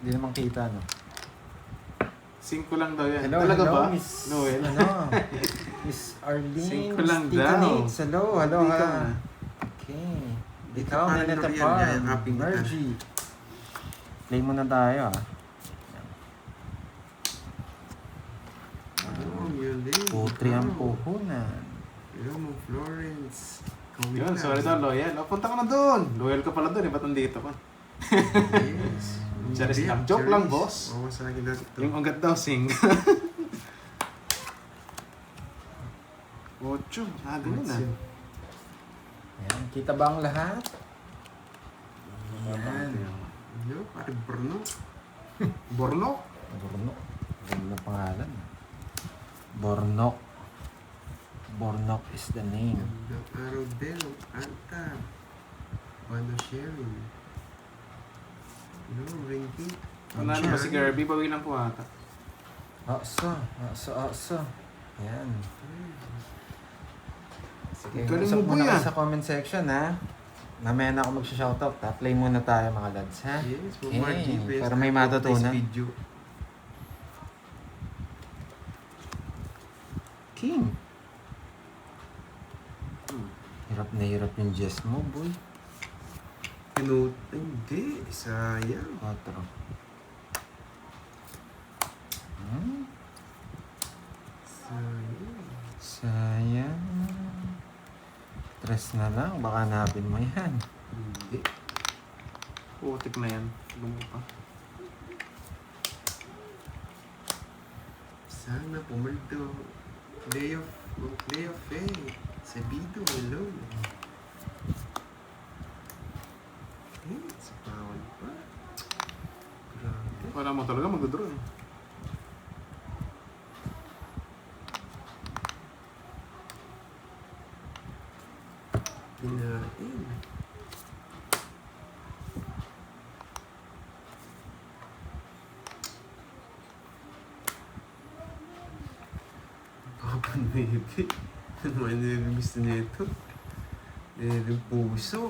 Hindi naman kita, no? 5 lang daw yan. Hello, Talaga hello, ba? Miss, Noel? Miss Arlene, 5 lang Miss Tita daw. Nitz, hello, Hindi ka ha. na. Okay. Di Ikaw, ka Neneta parang Farm, L'Oreal, yayakapin kita. Mergy. Play muna tayo, Yun din. Putri ang puhunan. Hello mo, Florence. Comment Yun, lang. sorry daw, Loyal. O, punta ka na doon. Loyal ka pala doon, eh. Ba't nandito ka? Yes. Charis lang. Joke lang, boss. Oo, sa akin natin ito. Yung ugat daw, sing. 8. Ganun na. Ayan, kita ba ang lahat? Yan. Hello, pare Bruno. Borno? Bornok. Ganda ng pangalan. Bornok. Bornok is the name. Gandang araw din. Anta. Bano sharing. Hello, Rinky. Ano ba si Kirby? Bawi lang po ata. Aso. Ayan. Sige, Galing usap mo, muna boy, kayo ah. sa comment section, ha? Mamaya na ako mag-shoutout, ha? Play muna tayo, mga lads, ha? Yes, Okay, Mark GPS. para may matutunan. Video. King. Hirap na hirap yung Jess mo, boy. Hindi, sayang. 4. Sayang. Sayang. 3 na lang, baka hanapin mo yan. Hindi. Putik na yan. Bungo pa. Sana pumaldo. Playoff eh. Sabido, hello. Sa bawal pa. Grabe. Wala mo talaga magdodraw, eh. Kinain. Papa Nuebe. Ano ang Nuebe gusto nito? Nuebe puso.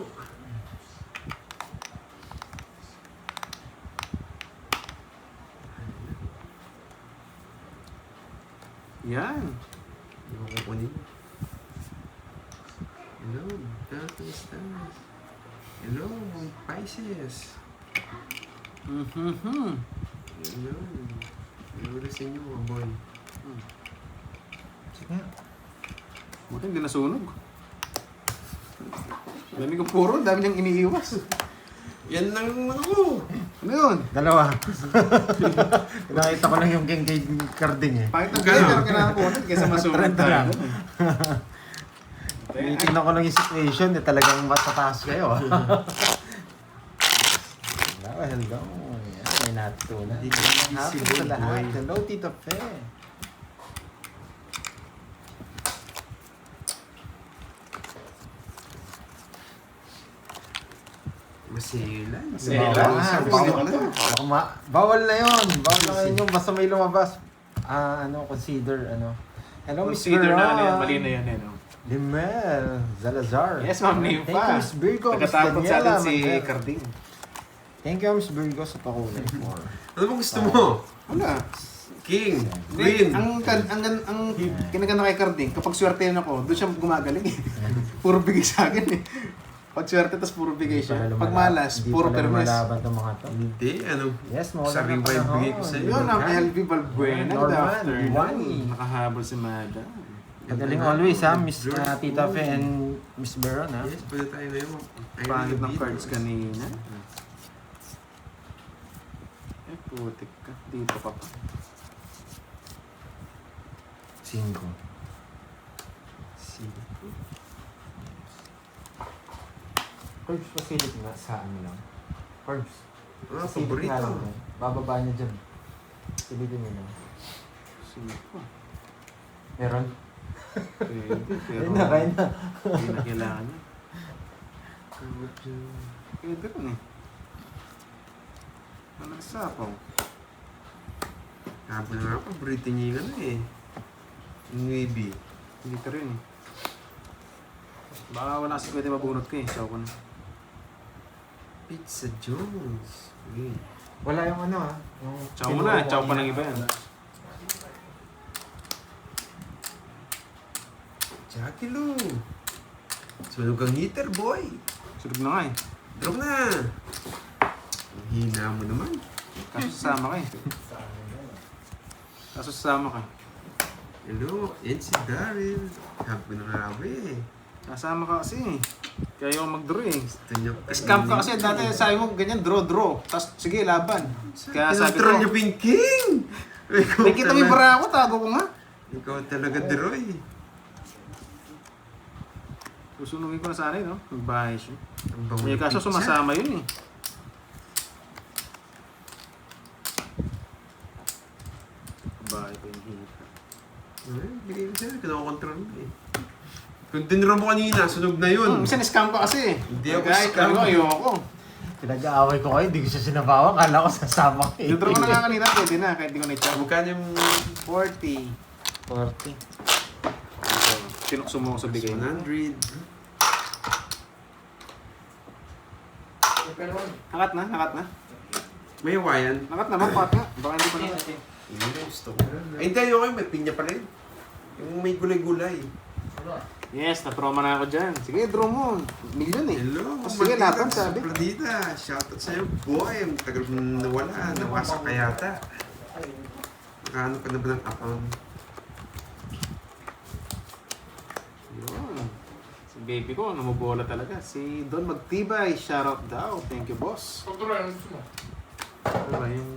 Yan. Hindi ko kukunin. Hello, Dalton Stars. Hello, Pisces. Mm-hmm. Hello. Hello na sa inyo mga boy. Sige. Buti hindi nasunog. Dami ko puro, dami niyang iniiwas. Yan lang ako. Ano yun? Dalawa. Nakita ko lang yung king kay Carding, eh. Pangit ang Gano'n? player ka nakapunod kaysa masunog Trend na lang. tayo. Tinitingnan ko lang yung situation, eh, talagang matataas kayo. Hello. Yan, may natutunan. Hindi ko Happy busy, sa lahat. boy. Hello, Tito Fe. Maselan. Maselan. Bawal na. Sabi Bawal ko na. na. Bawal na yun. Bawal na ngayon yung basta may lumabas. Consider, Hello, Miss Consider na, ano yan, Veron. mali na yan, ano. Limel Zalazar. Yes, Ma'am Nympha. Thank you, Miss Virgo. Miss Nagkatakot sa atin Daniela si Manuel. Carding. Thank you, Miss Virgo, sa pakulay for. Ano ba gusto mo? Wala. King. Hindi, Queen. ang kinaganda kay Carding, kapag swerte na ako, doon siya gumagaling eh. Puro bigay sa akin eh. Pag swerte, tapos puro bigay siya. Pag malas, puro permes. lumalaban itong mga to. Hindi, ano? Yes, mawala Sa na revive panahon. bigay ko sa'yo. Yun ang LV Balbuena. Good Norman, afternoon. Iwani. Nakahabol si Mada. Magaling always, ha, Miss Tita Fe and Miss Veron, ha? Yes, pwede tayo ngayon. Pangit ng cards kanina. Eh, putik ka. Dito ka pa. 5. Curbs, pasilip nga sa ano lang. Curbs. Ah, Pasilip paborito. nga lang. Bababa niya dyan. Silipin niya lang. Sino pa? Meron? Pwede, pero Kain na, kain na. hindi na kailangan niya. Pwede rin eh. Ano nagsapaw? Habol nga ako, paborito niya yung ano eh. Nuebe. Hindi ka rin eh. Baka wala kasi pwede mabunot ka eh. Saw ko na. Pizza Jones. Okay. Wala yung ano ha. Yung Chow mo na. Chow pa ng iba yan. Jackie Lou. Sunog ang heater, boy. Sunog na nga eh. Drop na. Ang hina mo naman. Kaso sasama ka eh. Kaso sasama ka. Hello, yan si Daryl. Sabi ko na nga ba eh. Sasama ka kasi eh. Kaya yung mag-draw eh. Gusto niya Scam ka kasi dati sabi mo ganyan, draw. Tapos sige, laban. Kaya sabi ko, Kinontrol niya pa yung king. nakikita mo yung bara ako, tago ko nga. Ikaw talaga, Droy. Susunugin ko na sana eh, no? Magbahay siya. Ang bango May ng kaso pizza. sumasama yun eh. Bahay ko yung hita. Bigay ko sa'yo, kinokontrol mo eh. Kung tinuro mo kanina, sunog na yun. Minsan scam ka kasi eh. Hindi ako Kahit scam. ano, ayoko. Pinag-aaway ko kayo, hindi ko siya sinabawa. Kala ko sasama ko eh. Yung draw ko na nga kanina, pwede na. Kahit di ko na-check. Magkano yung 40. 40. Sinukso mo ako sa bigay na. 100? Nakat na. May wayan. Nakat na, mapat nga. Baka hindi pa na. Hindi, gusto ko. Ay, hindi, okay. May pinya pa rin. Yung may gulay-gulay. Yes, na-promo na ako dyan. Sige, draw mo. Million eh. Hello, Sige, laban sabi. Pladita, shoutout sa'yo, boy. Ang tagal mo nawala. Nawasak ka yata. Nakaano ka na ba ng account? Yun. Si baby ko, namabola talaga. Si Don Magtibay, shoutout daw. Thank you, boss. Pagtuloy, ano gusto mo? Ano ba yung...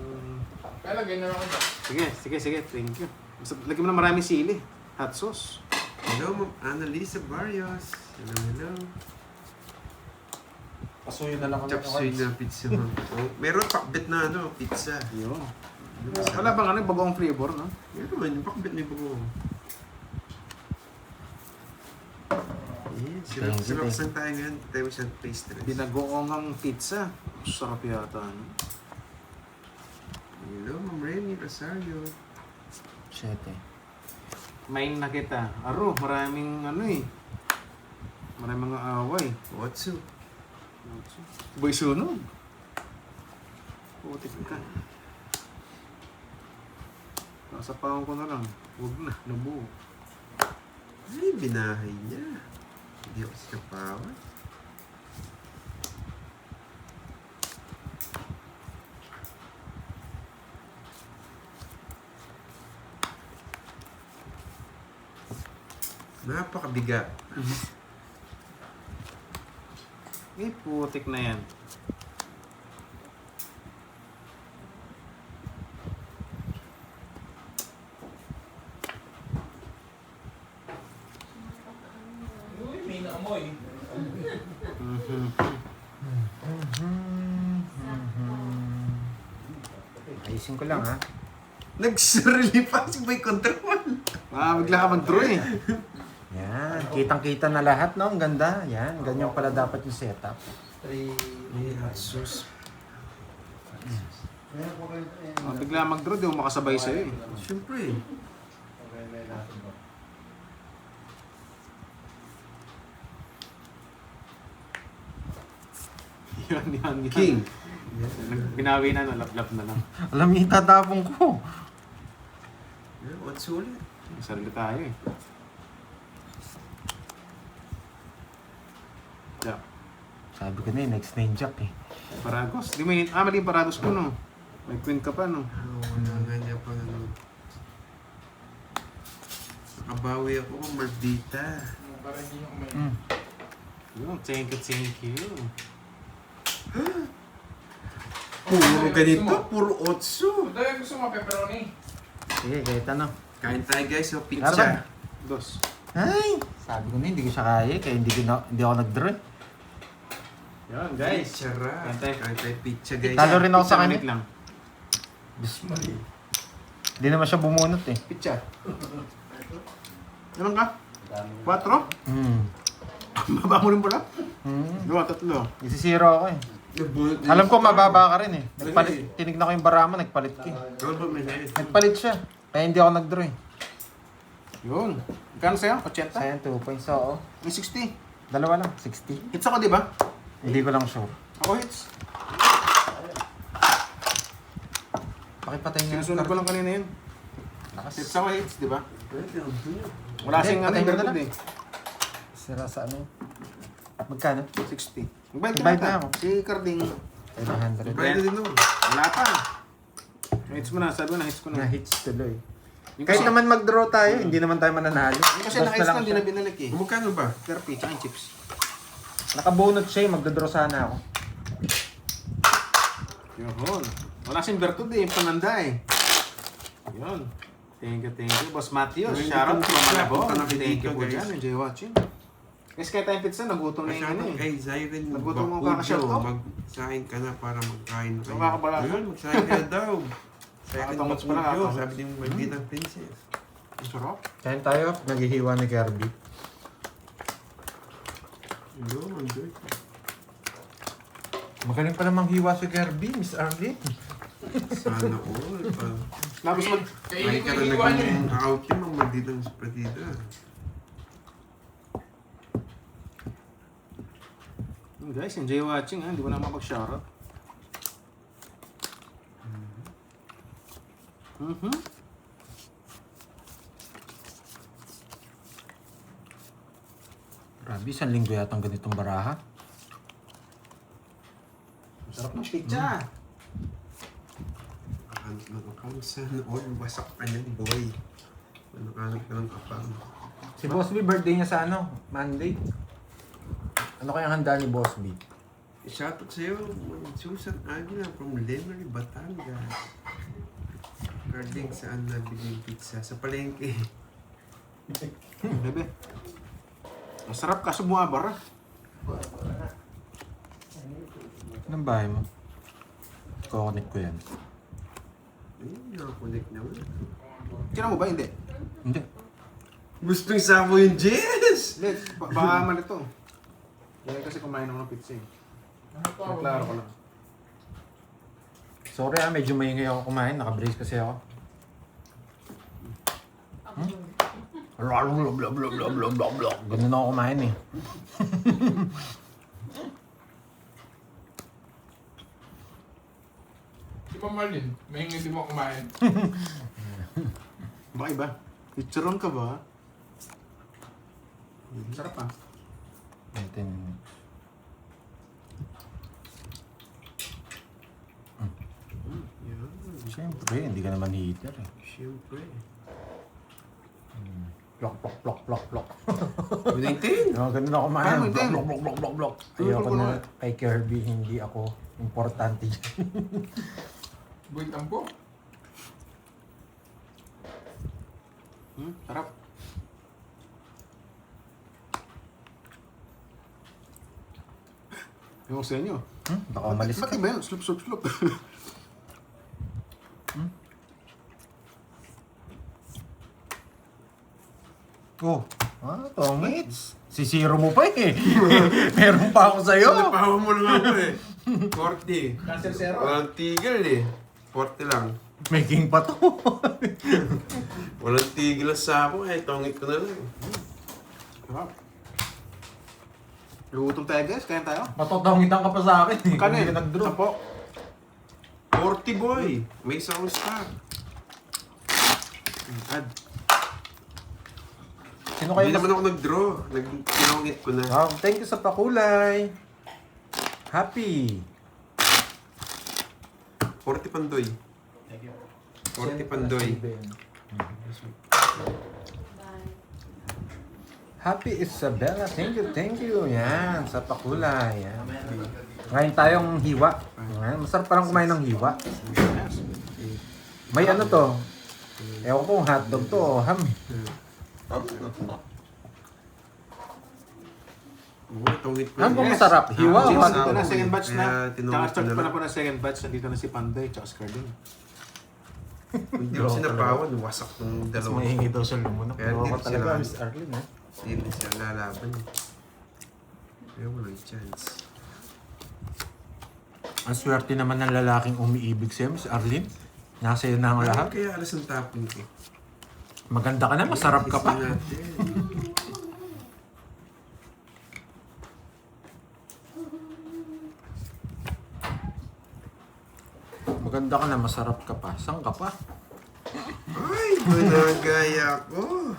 Kaya lagyan na lang kita. Sige. Thank you. Basta lagyan mo na maraming sili. Hot sauce. Hello, Ma'am Annalisa Barrios. Hello. Pasuyo na lang ako. Chop suey na pizza, ma'am. Oh, meron pakbet na pizza. Yun. Wala bang ano, bagong flavor, no? Meron, yung pakbet may bago. Yeah, Thank you, silapsan tayo ngayon. Tayo siyang pastries. Binagoong pizza. Sarap yata. No? Hello, Ma'am Remy Rosario. 7. Main na kita. Aro, maraming ano eh. Maraming mga away. Otsu. Boy sunog. Putik ka. Nasapawan ko na lang. Huwag na, nabuo. Ay, binahay niya. Hindi ako sinapawan. Napakabigat. Eh, putik na yan. Uy, may naamoy. Ayusin ko lang ha. Nagsarili pa si Boy Control. Bigla ka mag-draw eh. Yan. Kitang-kita na lahat, no? Ang ganda. Yan. Ganyan pala dapat yung setup. Yeah, sus. Bigla mag-draw, di mo makasabay sa'yo eh. Siyempre. Yan. King. Binawi na, lap-lap na lang. Alam niyo, itatapong ko. Yeah, what's ulit? Sarili tayo eh. Jack. Sabi ko na eh, next na yung Jack eh. Paragos. Di mo yun. Mali yung Paragos ko no. May queen ka pa no. Wala nga niya pa Nakabawi ako kung Mardita. Para hindi nyo kumain. Yun, thank you. Puro ganito, puro otso. Dahil gusto mo pepperoni. Sige, kahit ano. Kain tayo guys, so Laban. pizza. Dos. Ay! Sabi ko na, hindi ko siya kaya kaya hindi ako nag-draw eh. Yan guys. Pizza ra. Kain tayo. Kain tayo pizza guys. Talo rin ako sa Isang kanya. minute lang. Bismillah. Hindi naman siya bumunot eh. Pizza. Ilan ka? 4? Baba mo rin pala? 2, 3. Isisiro ako eh. Alam ko mababa ka rin eh. Tinignan ko yung barama, nagpalit ka eh. Gawin ba may nain? Nagpalit siya. Kaya hindi ako nag-draw eh. Yun. Magkano sa'yo? 80? Sayang 2 points ako. May 60. Dalawa lang, 60. Hits ako di ba? Hindi ko lang sure. Ako hits. Pakipatay nga. Sinusunod ko lang kanina yun. Lakas. Hits ako hits, di ba? Wala Hindi, sing ano patay yung mo na Bertud lang. eh. Sira sa ano? Magkano? 60. Magbayad ka Magbayad na na ako. Si Carding, 500. Bayad na din ako. wala pa. Hits mo na, sabi ko na hits ko na. Na-hits tuloy. Yung Kahit kasi- naman mag-draw tayo, hindi naman tayo mananalo. yung kasi Basta na-hits lang na, hindi siya. na binalik eh. Magkano ba? Perpi, tsaka yung chips. Nakabunot siya, magdodraw sana ako. Yun. Wala sing Bertud eh, pananda eh. Yun. Thank you. Boss Matthew, May shout out hindi from ko Malabo. punta na Thank you dito, po guys. dyan, enjoy watching. Guys, kahit tayong pizza, nagutom na yung ano eh. Kay Zyren Nagutom mo Bacudyo, kakashout out? magsahin ka na para magkain kayo. Nakakabala ka? Ayun, magsahin ka na daw. Zyren Nakakatamot pa na, Bacudyo, nakakatamot. sabi din Magditang Princess. Ang sarap. Kain tayo, naghihiwa ni Kirby. Yun, enjoy. Magaling pa namang hiwa si Kirby, Miss Arlene. Sana all. Labos mag... Ay Kainin ka ko na yung iwan niya. nag-out yung mga Magditang Partida. Guys, enjoy watching ha. Hindi ko na mapag-shoutout. Grabe, isang linggo yatang ganitong baraha. Sarap ng pizza. Nakahanap ng apang. Sana all. Wasak ka niyan, boy. Nakahanap ka ng apang. Si Boss B, birthday niya sa ano? Monday. Ano kayang handa ni Boss B? Shoutout sa'yo, Susan Aguila from Lemery, Batangas. Regarding saan nabili yung pizza? Sa palengke. Bebe. Masarap kaso bumabara. Anong bahay mo? Kukonik ko yan. Ayun, nakakunik naman. Kira mo ba? Hindi. Hindi. Gustong sabo yung Jess! Hindi. Baka man ito. Dahil kasi kumain ako ng pizza eh. Naklaro ko lang. Sorry medyo maingay ako kumain. Naka-brace kasi ako. Ganun ako kumain eh. Si Mamalin, mahingi di mo kumain. Baka iba. Chicharon ka ba? Sarap ah. Natin. Yan, Siyempre, hindi ka naman heater eh. siyempre. Plok, plok, plok, plok, plok. Ulitin! Ganun ako kumain. Paano, Blok, din? blok, blok, blok, blok, blok. Blok, Ayoko blok, na blok. kay Kirby, hindi ako importante dyan. Buhay tampo. Sarap. Ewan ko sa inyo. Baka umalis Ba't ka. iba yun? Sloop, sloop, sloop. Oh, tongits. Sisiro mo pa eh. Meron pa ako sa'yo. Napahawa mo lang ako eh. 40. Cancel zero. Walang tigil eh. 40 lang. May king pa to. Walang tigil sa ako eh. Tongit ko na lang. Sarap. Lutom tayo guys, kain tayo. Matotongitan ka pa sa akin eh. Kanin, Hindi ka nag-drop. sampo. 40 boy. May isang stock. Add. Sino kayo Hindi mas... naman ako nag-draw. Tinongit ko na. Oh, thank you sa pakulay. Happy. 40 pandoy. Thank you. 40 pandoy. Happy Isabella. Thank you. Yan, sa pakulay. Yan. Ngayon tayong hiwa. Yan, masarap parang kumain ng hiwa. May ano to? Ewan ko kung hotdog to o ham. Oo, tongit ko. Ano bang masarap? Hiwa o Cheers, hotdog? dito na, second batch na. Kaya tinongit Tsaka ko start na pa na lang. po na second batch. Nandito na si Panday, tsaka si Carding. Hindi ko sinapawan. Wasak ng Mas dalawa. mahingi daw siya lumunok. Kaya Ewan ko hindi talaga, sila- Miss Arlene. Eh. Hindi siya lalaban eh. Kaya walang chance. Ang swerte naman ng lalaking umiibig sa'yo, Miss Arlene. Nasa iyo na ang lahat. Kaya alas ang tapon ko. Maganda ka na, masarap ka pa. Isa natin. Maganda ka na, masarap ka pa. Saan ka pa? Ay, ginagaya ko.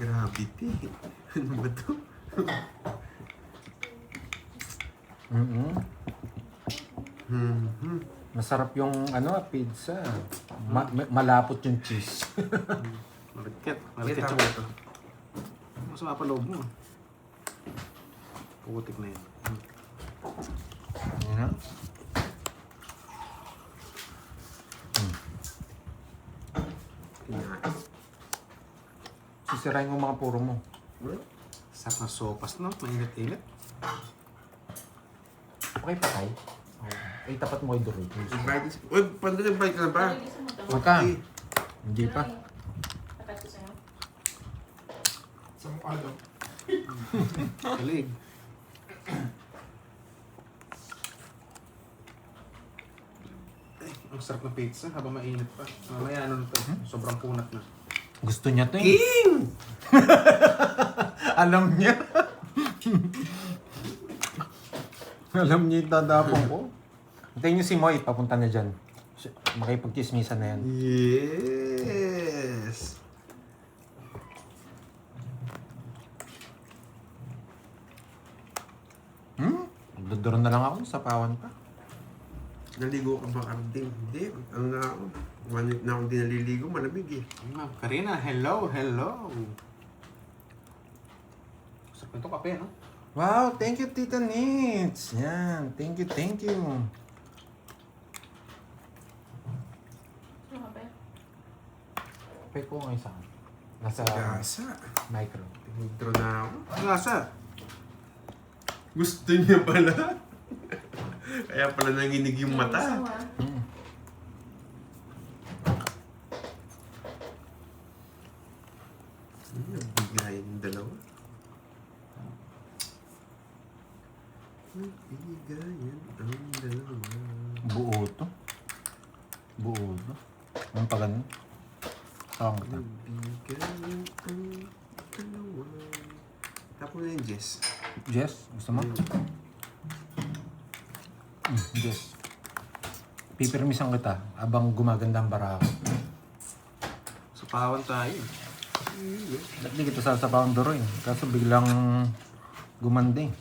Gravity. Ano ba to? Mm-mm. Mhm. Masarap yung pizza. Malapot yung cheese. Malagkit. Kita Malagkit mo yung ito. masama pa loob mo. Putik na yan. Yan na. Kinain. Sisirain mo mga puro mo. Sarap na sopas, no? Mainit-init. Okay pa tayo? Ay, tapat mo kay Doroy. Invite. Uy, pando nag-bike ka na ba? Magka? Hindi pa. Sa mukha daw. Kalig. Ay, ang sarap na pizza habang mainit pa. Mamaya ano na to, sobrang punat na. Gusto niya to eh. King! Alam niya. Alam niya yung dadapong ko. Hintayin niyo si Moy, papunta na dyan. Makipagchismisan na yan. Yes! Dodoro na lang ako, sapawan pa. Naligo ka ba, Carding? Hindi. Ano na ako? 1 week na akong di naliligo, malamig eh. Ma'am Karina, hello, hello. Sarap nito kape, no? Wow, thank you Tita Nits. Yan, thank you, thank you. Pay ko ngayon sa akin. Nasa Gasa. micro. Tinidro na ako. Ang lasa. Gusto niya pala. Kaya pala nanginig yung mata. Mm. Nagbigayan yung dalawa. Nagbigayan ang dalawa. Buo to. Buo to. Ang pagano. Saan kita? Nagbigayan ang dalawa. Tapos na yung Jess. Jess, gusto mo? Jess. Pipirmisan kita abang gumaganda ang barako. Sapawan tayo. Ba't di kita sasapawan Doroy? Kaso biglang gumanda eh.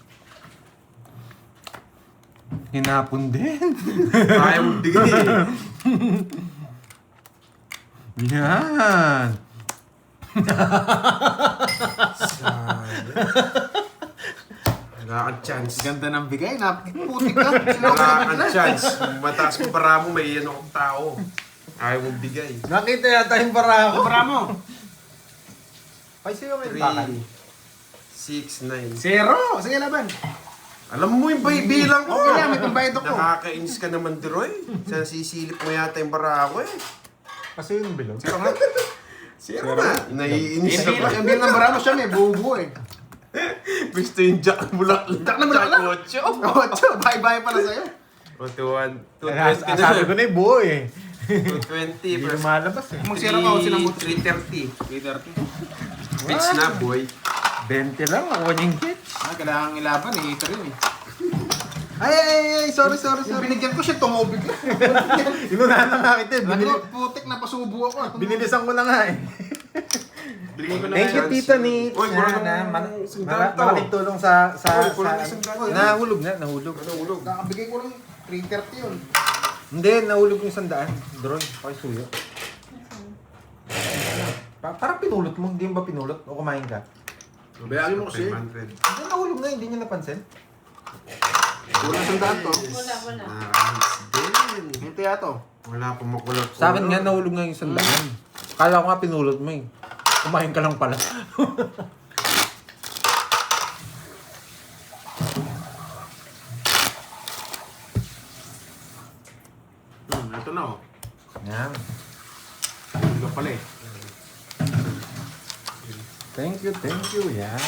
Hinapon din. Ayaw mo bigay. Yan. Sana. Wala kang chance. Ganda ng bigay, putik ka. Wala kang chance. Mataas mo para mo, may ano kang tao. Ayaw mo bigay. Nakita yata yung barako. Para mo. Ay, sa'yo may 3, bakal. 6, 9. Zero. Sige, laban. Alam mo yung bilang ko. Okay lang, may pambayad ako. Nakakainis ka naman, Droy. Sana sisilip mo yata yung barako eh. Kasi yung bilog. Zero nga. Zero na. Naiinis Yung na bill- yung bill ng barano siya, may buo eh. Gusto yung Jack Bulak. Jack na Bulaklak? Jack 8. Ocho, bye-bye pala sa'yo. O, 220 Sabi ko na yung buo eh. 220 Hindi versus lumalabas eh. Mag-zero ka o silang buto. 330. 330. Pitch na, boy. 20 lang, ako yung hit. Ah, kailangan ilaban eh. Ito rin eh. Ay, sorry. Yung binigyan ko siya, tumubig na. Inunahan na nga kita eh. Naku, putik na pasubo ako. Binilisan ko na nga eh. Bigay ko na Thank you, chance. Tita Nits. Uy, kulang ng Malaking tulong sa Uy, kulang ng sandal. nahulog na, nahulog. Nahulog. Kakabigay ko lang 330 yun. Hindi, nahulog yung 100. Droy, okay suyo. Parang pinulot mo, hindi mo ba pinulot? O kumain ka? Bayaan mo kasi. 500. Hindi, nahulog na, hindi niya napansin. Kulang sandaan to. Wala. Nice din. Hintay ato. Wala pa makulap. Sa akin nga, nahulog nga yung 100. Kala ko nga pinulot mo eh. Kumain ka lang pala. Ito na oh. Yan. Ito pala eh. Thank you. Yan.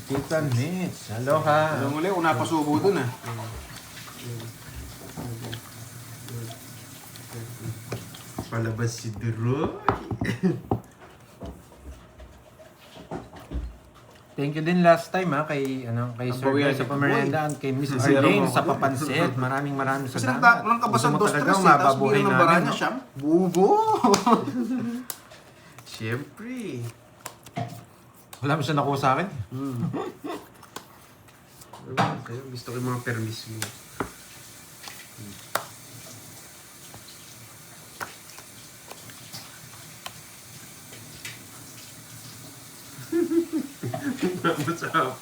Tita Nits. Aloha. Alam mo ulit, una pa subo dun ah. Palabas si Droy. Thank you din last time kay Sir bawian Guy sa niya. pameriendaan, kay Miss Zero Arlene mo sa ako. papansit. Maraming Kasi salamat. walang kabasan Gusto mo dos talaga tres, tapos mapabuhay bilang ng namin, baranya no? siya. Bubo! Siyempre. Wala mo siya nakuha sa akin. Gusto ko yung mga permis mo. Masarap.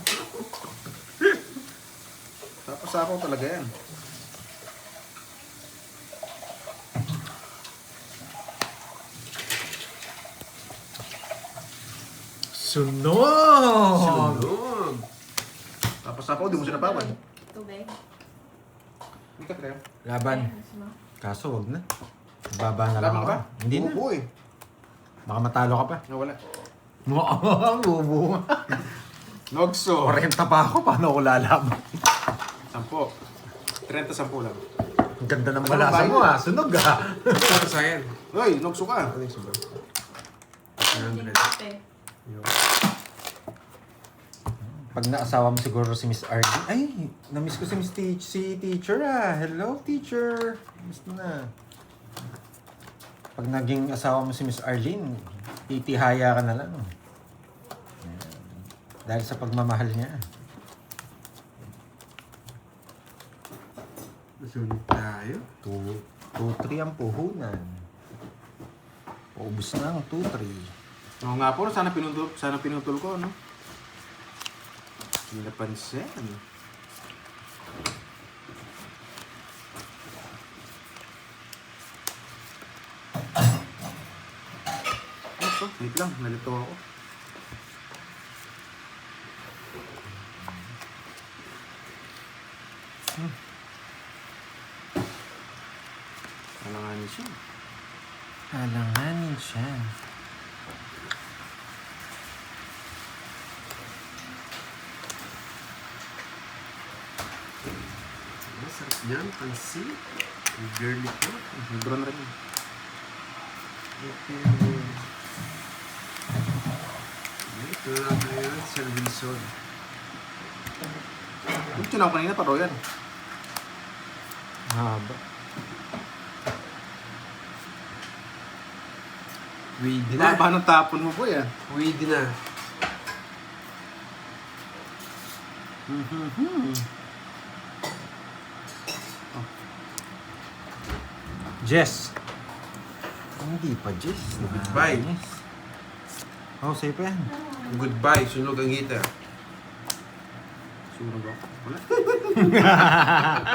Tapos ako talaga yan. Sunog! Sunog. Tapos ako, di mo sinapawan. Tubig. Hindi ka kaya. Laban. Kaso wag na. Baba na lang Laban ka ako. ba? Hindi na. Bubo eh. Baka matalo ka pa. Nawala. Mukhang bubo. Nogso. 40 pa ako. Paano ako lalaban? 10. 30-10 lang. Ang ganda ng Ano balasa ba mo yun? Sunog Ano sa yan? Hoy, nogso ka. Ano yung suba? Pag naasawa mo siguro si Miss RD. Ay, na-miss ko si si teacher Hello, teacher. Miss mo na. Pag naging asawa mo si Miss Arlene, itihaya ka na lang. Ayan. Dahil sa pagmamahal niya. Sunog tayo. 2-3 ang puhunan. Paubos na ang 2-3. Oo nga po, sana pinutol ko, no? Hindi napansin. Ito, wait lang, nalito ako. Alanganin siya. Alanganin siya. Masarap niyan. Pansit. Ang girly ko. Nagdron rin yun. Okay. Ito na tayo. Sir Wilson. Yung tinaw kanina, paro yan. Haba. Weedy Ba ng tapon mo po yan? Weedy na. Jess. Hindi pa Jess. Goodbye. Oh, sa'yo pa yan. Goodbye. Sunog ang heater. Sunog ako. Wala.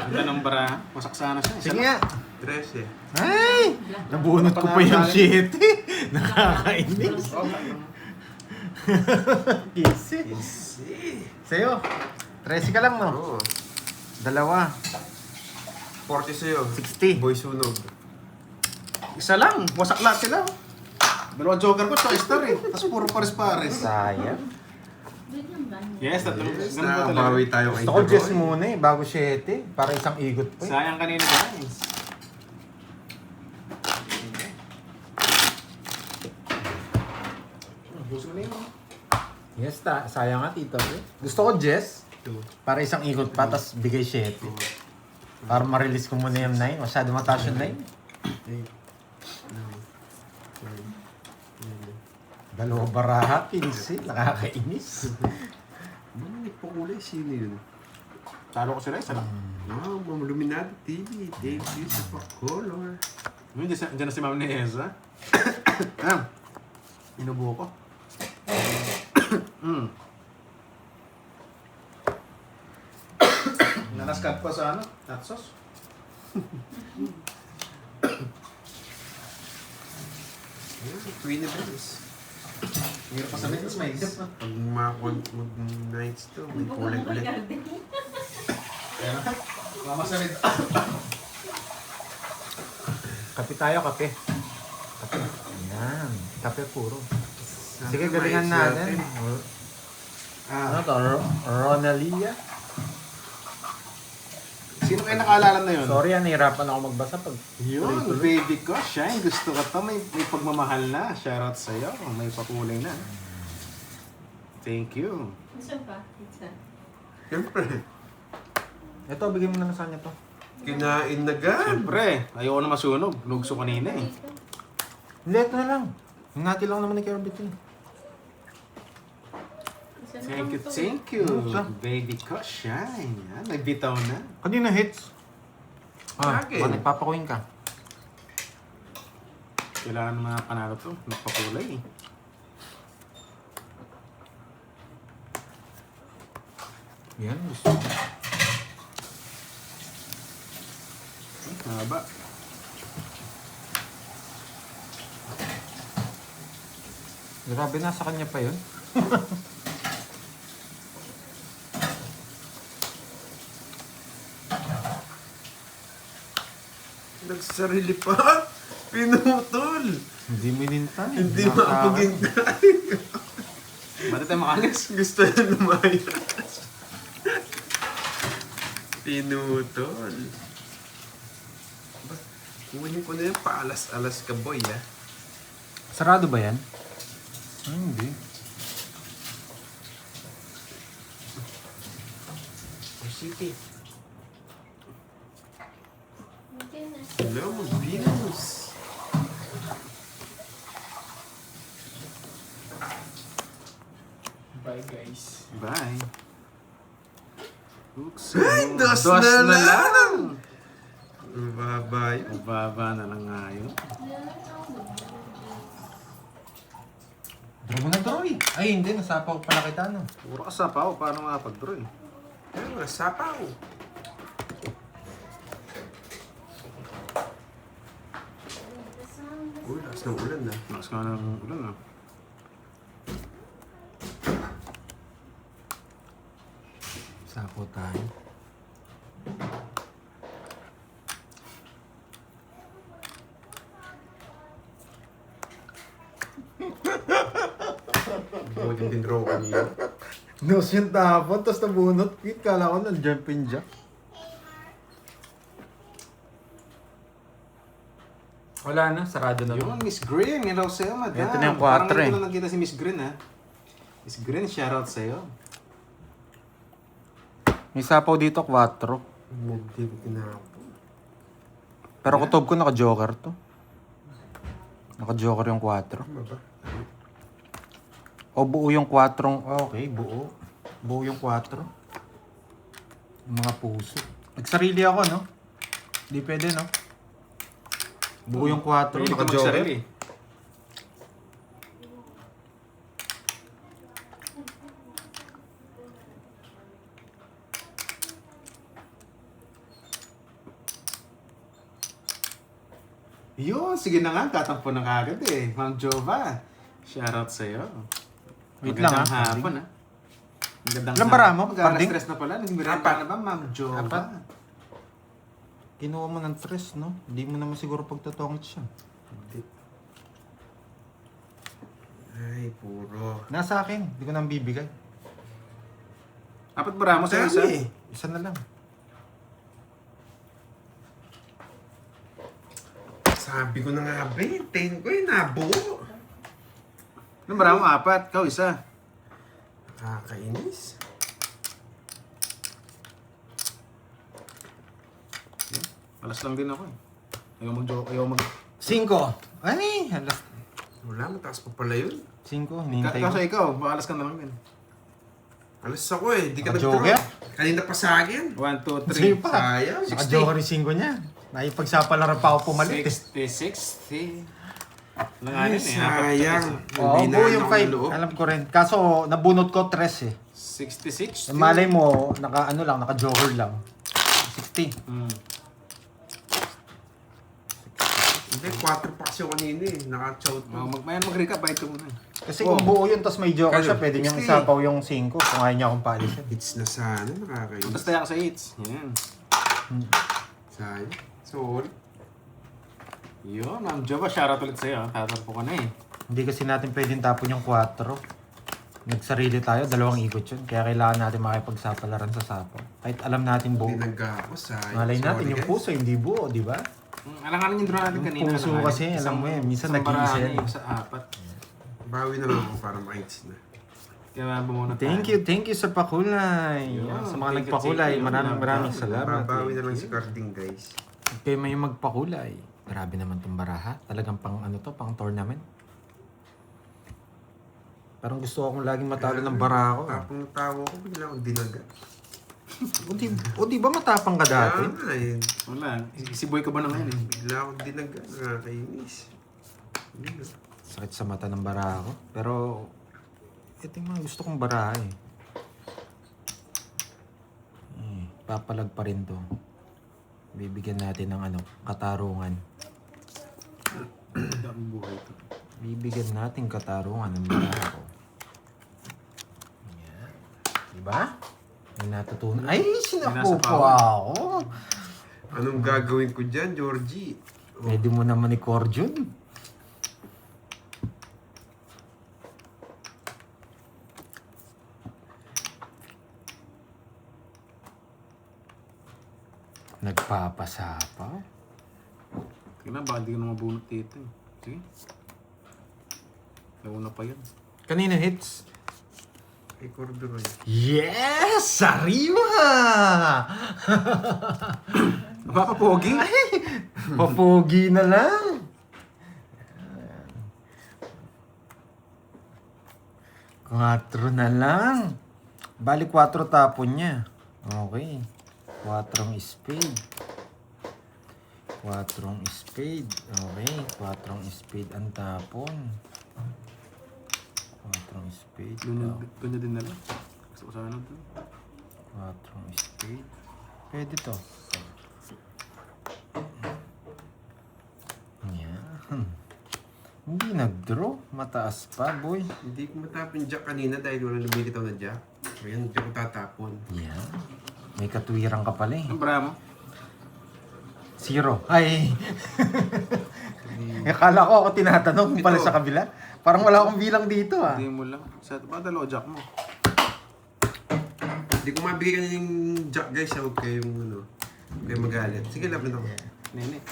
Ganda ng bara. Wasak sana siya. Sige nga. 13. Ay! Nabunot ko pa yung shit. Nakakainis. Oh, Kisi. Sa'yo. 13 ka lang, no? Oo. Dalawa. 40 sa'yo. 60. Boy sunog. isa lang. Wasak lahat sila. Dalawang joker ko, choice star eh. Tapos puro pares-pares. Sayang. Yes, tatlong. Yes, Ganun po talaga. nakabawi tayo kay Gusto ko Jess Joy. muna bago 7. Para isang igot pa. Sayang kanina guys. Gusto mo na yun. Yes, sayang nga, tito. Gusto ko Jess. Two. Para isang igot pa, tas bigay 7. Para ma-release ko muna yung 9. Masyado mataas yung 9. 8. 9. 10. 11. Dalawa baraha, 15. Nakakainis. Nagpakulay. Sino yun? Talo ko sila, isa lang. Wow, Ma'am Luminati TV. Thank you sa pa-color. Diyan na si Ma'am Neza. Inubo ko. Nanaskat pa sa ano? Hot sauce? Queen of Rose. Hirap pa sa next, may isip na. Pag mag-nights to, may kulay ulit. Kaya na. Mama sa rin. Kape tayo, kape. Kape. Ayan. Kape puro. Sige, Sana galingan mais natin. Ano to? Ronalia? Sino kayo nakaalala na yun? Sorry, nahirapan ako magbasa pag... Yun, baby ko, Shine. Gusto ko to. May pagmamahal na. Shoutout sa'yo. May pakulay na. Thank you. Gusto pa? Pizza. Siyempre. Ito, bigay mo na lang sa kanya to. Kinain na gan. Siyempre, ayoko na masunog. Lugso kanina eh. Hindi, ito na lang. Hinati lang naman ni Kerbit eh. Thank you. Isa. Baby ko, shine. Yan, nagbitaw na. Kanina hits. Bakit? Nagpapakuin ka. Kailangan ng mga panalo to. Nagpakulay eh. Yan, gusto mo. Haba. Grabe, nasa kanya pa yun. Nagsarili pa. Pinutol. Hindi mo inintay. Hindi makapagintay. Ba't tayo makalis? Gusto na lumayas. Pinutol. Kunin ko na yan, paalas-alas ka boy ah. Sarado ba yan? Hindi. City. Hindi na. Hello, Venus. Bye, guys. Bye. Oops. Ay, dos Dos na na lang. Babay. Mababa na lang nga yun. Draw mo na draw eh. Ay, hindi. Nasapaw pala kita, no? Puro kasapaw. Paano makapag-draw eh? Ayun, sapaw. Uy, lakas ng ulan na. Lakas nga ng ulan ah. Sapaw tayo. Buti din draw kanina. Nose yung tapon, tapos nabunot. Wait, kala ko nag-jumping jack. Wala na, sarado na. Yun, Miss Green. Hello sa'yo, madam. Ito na yung Parang 4 eh. hindi ko lang nakita si Miss Green ha. Miss Green, shoutout sa'yo. May sapaw dito, 4. Hindi ko tinapon. Pero kutob ko naka-joker to. Naka-joker yung 4. Tama ba? O buo yung 4. Okay, buo. Buo yung 4. Yung mga puso. Nagsarili ako, no? Hindi pwede, no? Buo yung 4. Hindi ka Naka-joker. magsarili. Yun, sige na nga, katampo na kagad eh. Ma'am Jova, shoutout sa'yo. Wait Magandang lang, ah. hapon ah. Magandang Ilan bara mo? Mag-alas Parding? stress na pala. Nagmiranda na ba, Ma'am Jova? 4. Kinuha mo ng 3, no? Hindi mo naman siguro pagtotongit siya. Hindi. Ay, puro. Nasa akin. Hindi ko nang bibigay. Apat bara mo sa isa? Dami. Isa na lang. Sabi ko na nga ba, 10 ko eh, nabuo. Ilan bara mo? Apat. Ikaw isa. Nakakainis. Alas lang din ako eh. Ayaw mag... 5. Ay, alas. Wala, mataas pa pala yun. 5. Hinihintay ko. Kaso ikaw, maalas ka na lang din. Alas ako eh, di ka Naka-joker? nag-draw. Kanina pa sa akin. 1, 2, 3. Sa'yo pa. Sayang. Naka-joker yung 5 niya. Naipagsapalara pa ako pumalit eh. 60. Ay, sayang. Oo, Hindi buo na yung ako 5. loob. Alam ko rin. Kaso, nabunot ko 3 eh. 66. Malay mo, naka-joker lang. 60. Hmm. Hindi, 4 pa kasi ako kanina eh. Naka-chout Oh, mo. mag-recap, bayad ka muna. Kasi kung buo yun, tapos may joker siya, Kano? pwede niyang 60. isapaw yung 5 kung ayaw niya akong palisin. Hits na sana, nakakainis. Basta yan ka sa hits. Yan. Sayang. Sorry. Yun, Ma'am Jova, shoutout ulit sa'yo. Tatampo ka na eh. Hindi kasi natin pwedeng tapon yung 4. Nagsarili tayo, 2 ikot yun. Kaya kailangan natin makipagsapalaran sa sapaw. Kahit alam natin buo. Hindi nag-ako, sayang. Malay natin Sorry, yung guys. puso, hindi buo, di ba? Alanganin yung draw natin Yung kanina. puso alanganin. kasi, alam mo yan, minsan isang nag-iisa baraan yan. Sa apat. Bawi na lang ako para ma-hits na. Kaya ba muna Thank you sa pakulay. Yeah, Sa mga thank you, nagpakulay, thank you. maraming salamat. Babawi na lang si Carding, guys. Kayo may magpakulay. Grabe naman tong baraha. Talagang pang ano to, pang tournament. Parang gusto akong laging matalo ng bara ko. Tapang tawa ko, bigla akong dinaga. O di ba matapang ka dati? Kaya nga eh. Wala. Si boy ka ba na ngayon eh? Bigla akong dinaga. Nakakainis. Sakit sa mata ng bara ko. Pero ito yung mga gusto kong bara eh. Papalag pa rin to. Bibigyan natin ng ano, katarungan. Daming buhay ito. Bibigyan natin katarungan ng bara ko. Yan. Diba? May natutunan. Ay, sinapupo ako. Anong gagawin ko dyan, Georgie? Pwede mo naman i-core yun. Nagpapasapaw. Tingnan, baka di ka na mabunot dito eh. Sige. Nauna pa yan. Kanina hits. Kay Corduroy. Yes! Sariwa! Napapapogi? Papogi na lang. Quatro na lang. Bali 4 tapon niya. Okay. 4 spade. 4 spade. Okay. 4 spade ang tapon. 4 spade. Doon niya din nalang. Gusto ko sana doon. 4 spade. Pwede to. Yan. Hindi nag-draw. Mataas pa, boy. Hindi ko matapon jack kanina dahil wala lumilitaw na jack. Ayan, hindi ko tatapon. Yan. May katuwiran ka pala eh. Ang bra mo? 0. Ay! Akala ko ako tinatanong kung pala sa kabila. Parang wala akong bilang dito ah. Hindi mo lang. Sa ba dalawa jack mo? Hindi ko mabigay kanina yung jack, guys. Huwag kayong ano. Huwag kayong magalit. Sige, laban ako. Nene.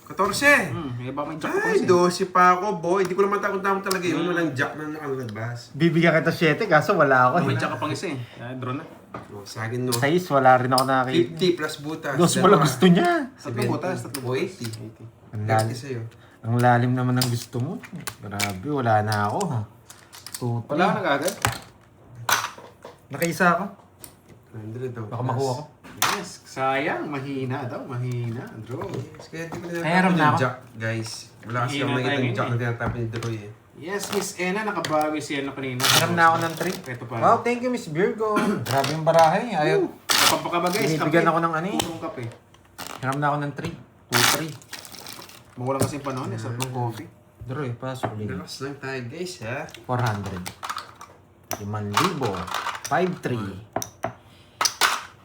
14! May ba may jack ko pa Ay, kasi. 12 pa ako, boy. Hindi ko naman takot-takot talaga yun. Walang jack na nakalabas. Bibigyan kita 7 kaso wala ako May eh. jack ka pang isa eh. Kaya draw na. Oh, sa akin, no. 6 wala rin ako nakakita. 50 plus butas. Dos pala gusto niya. Tatlong butas, tatlong O, butas. 80. Ang 30 lalim, sa'yo. ang lalim naman ng gusto mo. Grabe, wala na ako. Wala ka nag-agad? Nakaisa ako. 100 daw. Baka makuha ko. Yes. Sayang. Mahina daw. Mahina. Draw. Yes, kaya hindi ko na Ay, aram tinatapon na yung ako. jack, guys. Wala kasi Hihina ako nakita tayo yung jack ngayon na tinatapon ni Droy eh. Yes, Miss Ena. Nakabawi si Ena kanina. Hiram na ako ng 3. Ito pa. Wow, thank you Miss Virgo. Grabe yung barahe. Ayaw. Pampaka ba guys? Binibigyan Kape. ako ng ano eh. Purong kape. Hiram na ako ng 3. 2-3. Mawalan kasi yung panahon eh. Sarap ng coffee. Droy, pasok din. Relax lang tayo, guys, ha? 400. 5,000. 5-3.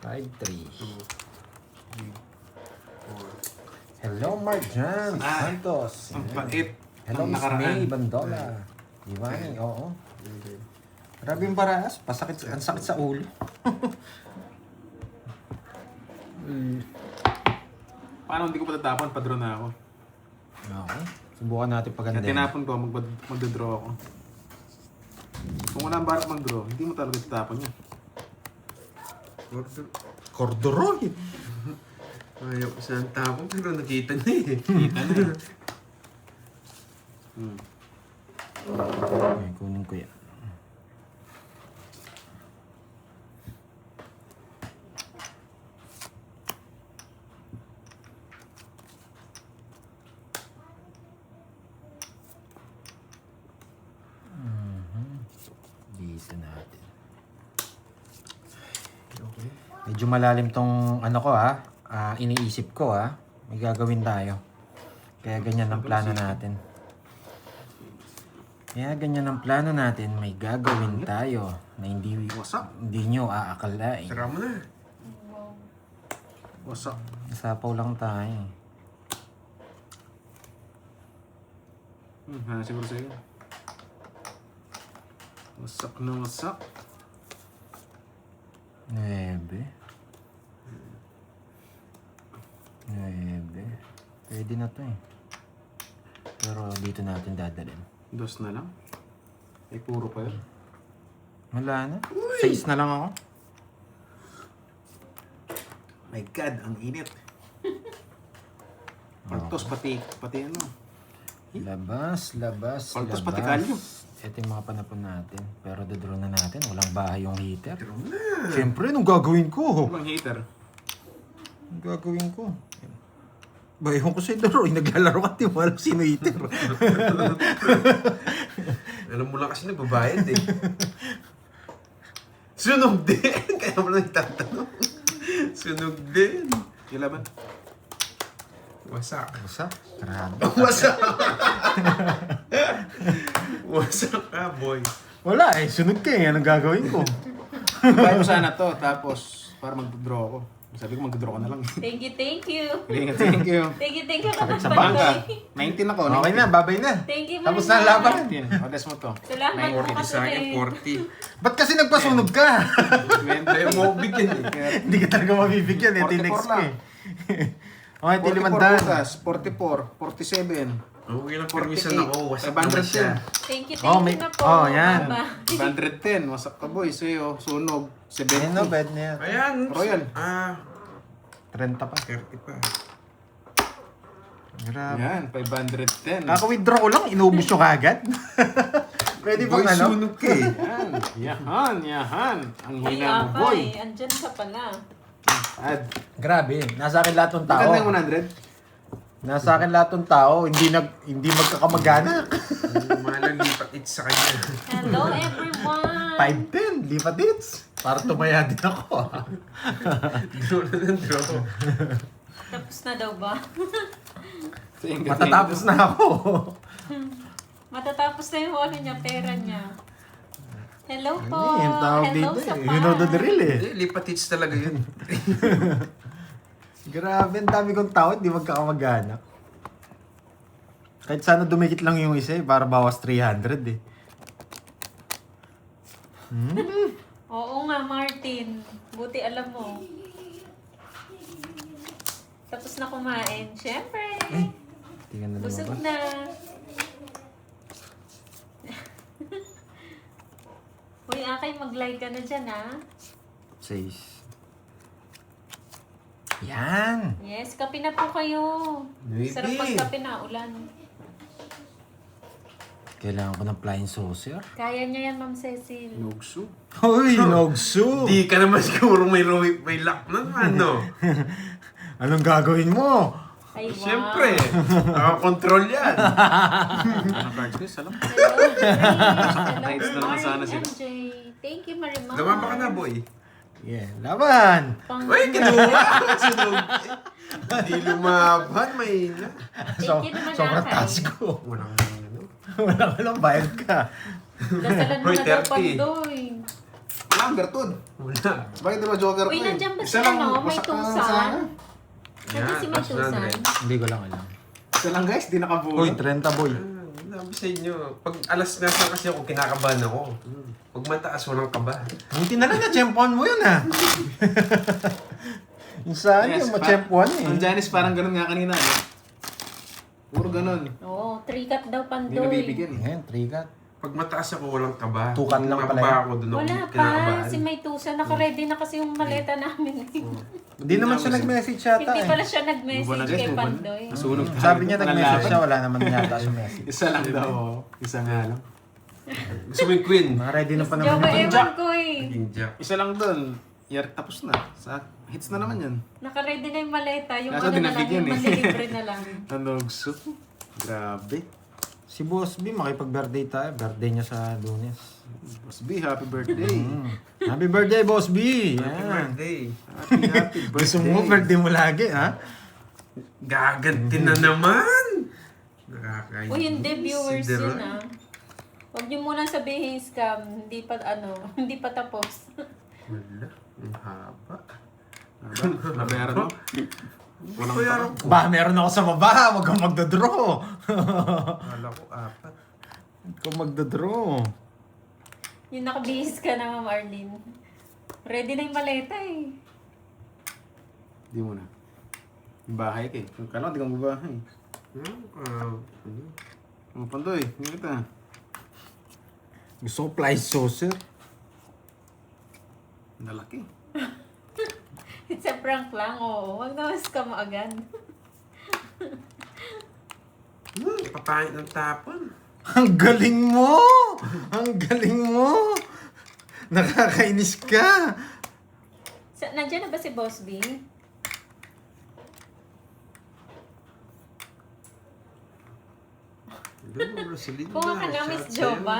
5-3. Hello, Marjan Santos. Ang Yan. pait. Hello, Ang Miss nakaraan. May Bandola. Divani, oo. Grabe yung paraas. Pasakit, ang sakit sa ulo. Paano hindi ko patatapon? Padraw na ako. Okay. Subukan natin Kaya paganda. tinapon ko, magdodraw ako. Kung wala ang barak mag-draw, hindi mo talaga tatapon yun. Corduroy. Ayaw ko sa tapon, pero nakita na eh. Kita na eh. Okay, kunin ko yan. Dito natin. Okay. Medyo malalim tong ano ko ha. Iniisip ko ha. May gagawin tayo. Kaya ganyan ang plano natin. May gagawin tayo na hindi nyo aakalain. Sara mo na. Wasak. Nasapaw lang tayo. Siguro sa'yo. Wasak na wasak. 9. Pwede na to eh. Pero dito natin dadalhin. Dos na lang. Ay, puro pa yun. Wala na. 6 na lang ako. My God, ang init. Paltos, pati ano. Labas. Paltos, pati kalyo. Ito yung mga panapon natin. Pero dodraw na natin. Walang bahay yung heater. Draw na. Siyempre, anong gagawin ko? Walang heater. Anong gagawin ko? Bayon ko sa draw. Naglalaro ka, di mo alam sino heater. Alam mo lang kasi nagbabayad eh. Sunog din! Kaya mo lang itatanong. Sunog din. Kilaban. Wasak. Basta? Grabe. Wasak! Wasak ka, boy. Wala eh. Sunod ka eh. Anong gagawin ko? Bahay mo sana to, tapos para mag-draw ako. Sabi ko mag-draw ka na lang. Thank you, thank you. Thank you. Thank you, Sakit sa Bangka. kapatid. 19 ako. Okay na, babay na. Thank you, Tapos na ang Marimar. laban. 19. Odes mo to. Salamat po 40 sa akin, kasi. 40. Ba't kasi nagpasunog ka? 20. Kaya mo bigyan eh. Hindi ka talaga mabibigyan eh. 44 Tinext ka lang. eh. Okay, 44 tilimandan. bukas, 44, 47. Okay lang, permission ako. Wasak 510. naman siya. Thank you, Oh, thank may- you na po. oh, yan. Baba. 110, wasak ka boy, sa'yo, sunog, Ayun no, 70. bed na yan. Ayan. Royal. 30 pa. 30 pa. Grabe. Yan, 510. Kaka-withdraw ko lang, inubos nyo kagad. Pwede Boy, bang ano? sunog ka eh. Yan, yahan. Ang Uy, hina mo boy. apay. Andyan ka pala. Ad. Grabe, nasa akin lahat ng tao. Maganda yung 100? Nasa akin lahat ng tao, hindi magkakamag-anak. Malang lipat it sa kanya. Hello, everyone. 5-10, lipat hits. Para tumaya din ako. Draw na ng draw. Tapos na daw ba? Matatapos na ako. Matatapos na yung ano niya, pera niya. Hello po. Ano yung tawag Hello dito sa eh. You know the drill eh. Lipat hits talaga yun. Grabe, ang dami kong tao, hindi magkakamag-anak. Kahit sana dumikit lang yung isa eh, para bawas 300 eh. Oo nga, Martin. Buti alam mo. Tapos na kumain. Siyempre. Tingnan na Busog naman ba? na. Uy, Akay, mag-like ka na dyan, ha? 6. Yan. Yes, kape na po kayo. Maybe. Sarap pagkape na, ulan. Kailangan ko ng flying saucer. Kaya niya yan, Ma'am Cecil. Nugso. Hoy, nogsu! Di ka naman siguro may lock na ano. Anong gagawin mo? Ay, wow. Siyempre, nakakontrol yan. Ano cards ko? Salam. Hello, Heights na naman sana sila. MJ. Thank you, Marimar. Lumaba ka na, boy. Yeah, laban! Uy, kinuha! Sunog. Hindi lumaban, may na. Thank you naman, sobrang Akay. taas ko. Walang ano. Walang bayad ka. Dasalan mo Uy, na daw 30. Pandoy. Wala ang Bertud. Wala. Bakit diba joker Uy, ko eh? nandiyan ba Isa si lang, ano? May wasak na tusan? sana. Nandiyan si May tapos Tusan. 100. Hindi ko lang alam. Isa lang guys, di Uy, nakabulot. 30 boy. Sabi sa inyo, pag alas na sa kasi ako, kinakabahan ako. Pag mataas, walang kaba. Buti na lang na-champuan mo yun ha. Yung saan yung ma-champuan Ang eh. Janice parang ganun nga kanina. Eh. Puro ganun. Oo, 3 cut daw Hindi Pandoy. nabibigyan eh. Ayan, 3 cut. Pag mataas ako, walang kaba. Tukan lang Pag pala mababa yan. ako, doon ako Wala pa. kinakabahan. Si May Tusan, naka-ready na kasi yung maleta namin. Hindi naman siya nag-message yata Hindi eh. pala siya Move on na, nag-message guys, kay move on. Pandoy. Nasunog tayo. Sabi niya Walang nag-message laban. siya, wala naman yata siya message. Isa lang daw. Isa nga lang. Gusto mo yung queen? Ready na pa Jowa, naman yung ewan ko eh. King Jack. Isa lang doon. Yar, tapos na. Sa hits na naman yan. Naka-ready na yung maleta. Yung Kaso ano na lang, dinabigyan yung eh. manlilibre na lang. Nanogso. Grabe. Si Boss B, makipag-birthday tayo. Birthday niya sa Lunes. Boss B, happy birthday. Happy birthday, Boss B! Happy Yan. birthday. Happy birthday. Gusto mo birthday mo lagi, ha? Gaganti na naman! Nakakainis. Uy, hindi viewers Si yun Deron. ah. Huwag niyo muna sabihin scam. Hindi pa ano, hindi pa tapos. Wala. Ang haba. Nabayaran mo? Walang Bayaran pa. ko. Ba, meron ako sa baba. Huwag kang magdadraw. Kala ko 4. Huwag kang magdadraw. Yung nakabihis ka na, Ma'am Arlene. Ready na yung maleta eh. Di mo na. Yung bahay ka eh. Kung kala, di kang babahay. Ano? Ang pandoy, hindi kita. Gusto ko fly saucer. Lalaki. It's a prank lang, oo. Huwag naman scam agad. Papangit ng tapon. Ang galing mo! Ang galing mo! Nakakainis ka! Nandiyan na ba si Boss B? Hello, Rosalinda. Kuha ka na, Shout Miss sa'yo. Joba.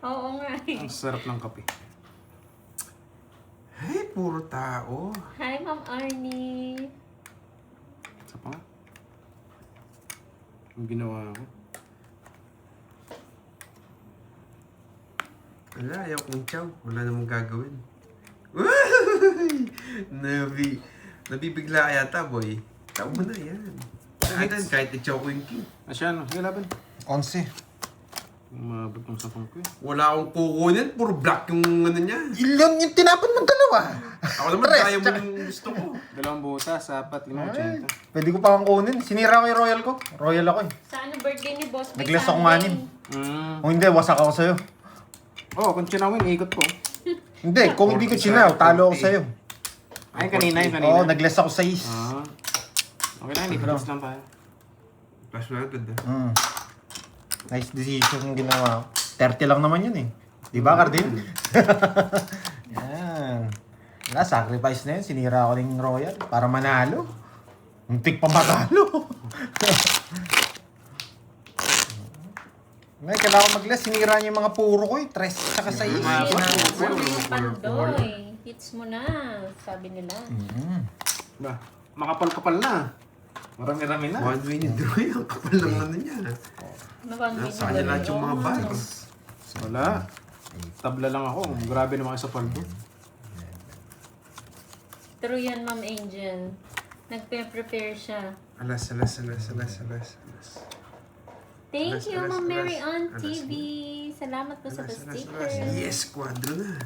Oo nga eh. Ang sarap ng kape. Ay, puro tao. Hi, Ma'am Arnie. Isa pa nga. Ang ginawa ko. Wala, ayaw kong chow. Wala namang gagawin. Nabibigla ka yata, boy. Chow mo na yan. Ayan, kahit i-chow ko yung king. Asya, ano? Sige, laban. 11. Umabot ng sapang ko eh. Wala akong kukunin. Puro black yung ano niya. Ilan yung tinapon mong dalawa? Ako naman, Tres, kaya mo tsaka- yung gusto ko. Dalawang butas, 4, 5, 80. Pwede ko pa kang kunin. Sinira ko yung royal ko. Royal ako eh. Sa ano birthday ni Boss B? Nag-less ako Sunday? 6. Kung hindi, wasak ako sa'yo. Kung chinawin, ikot ko. Hindi, kung hindi ko chinaw, talo ako sa'yo. Ay, kanina yung kanina. Oo, nag-less ako 6. Okay lang, ikot lang tayo. Plus 100 Nice decision yung ginawa ko. 30 lang naman yun eh. Di ba, Cardin? Yan. Wala, sacrifice na yun. Sinira ko ng royal para manalo. Muntik pa matalo. Ngayon, kailangan ko mag-less. Sinira niya yung mga puro ko eh. 3 saka 6. Hits mo na yung pandoy. Hits mo na, sabi nila. Ba, makapal-kapal na. Marami-rami na. One minute draw yan. Ang kapal ng ano niya. Nasa kanya lahat yung mga bags. Wala. Tabla lang ako. Grabe naman kayo sa paldo. True yan, Ma'am Angel. Nagpe-prepare siya. Alas. Thank Alas, you, alas, Ma'am Mary alas. Ann Alas, TV. Salamat po sa sticker. Yes, quadro na.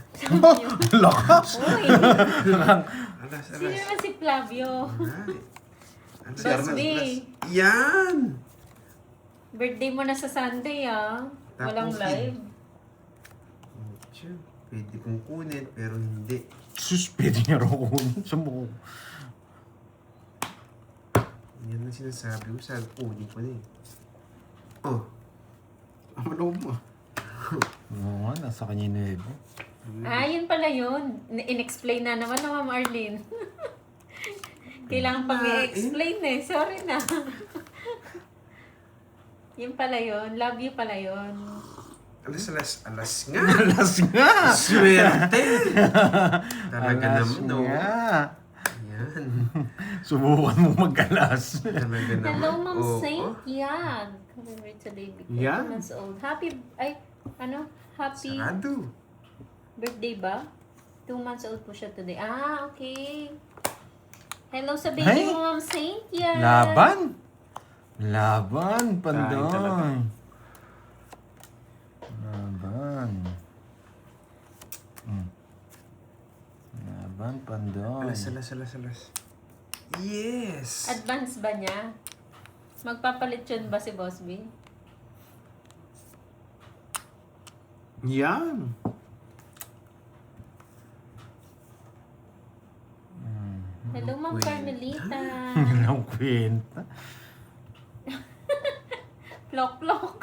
Lakas. Uy, Alas. sino naman si Flavio? Alas. Boss B, Yan! birthday mo na sa Sunday ah. Walang Tapos, live. Tiyo, pwede kong kunin, pero hindi. Sus, pwede niya raw kunin. Sumuko. Yan ang sinasabi ko. Sabi ko, kunin ko na eh. Oh, Ang maloob mo. Oo nga, nasa kanya yung 9. Yun pala yun. In-explain na naman na Ma'am Arlene. Kailangan pang i-explain eh. Sorry na. Yun pala yun. Love you pala yun. alas nga. Alas nga! Swerte! Talaga Alas naman, no? nga. Yan. Subukan mo mag-alas. Talaga naman. Hello, Ma'am Oo. Saint Yag. Happy birthday, baby. Yan. 2 months old. Happy Sarado. birthday ba? 2 months old po siya today. Okay. Hello sa baby Ay! mo, Ma'am Saint Yag. Laban! Laban, Kain talaga. pandoy. Laban. Laban, pandoy. Alas. Yes! Advance ba niya? Magpapalit yun ba si Boss B? Yan. Hello, Ma'am Carmelita. Walang kwenta. Plok-plok.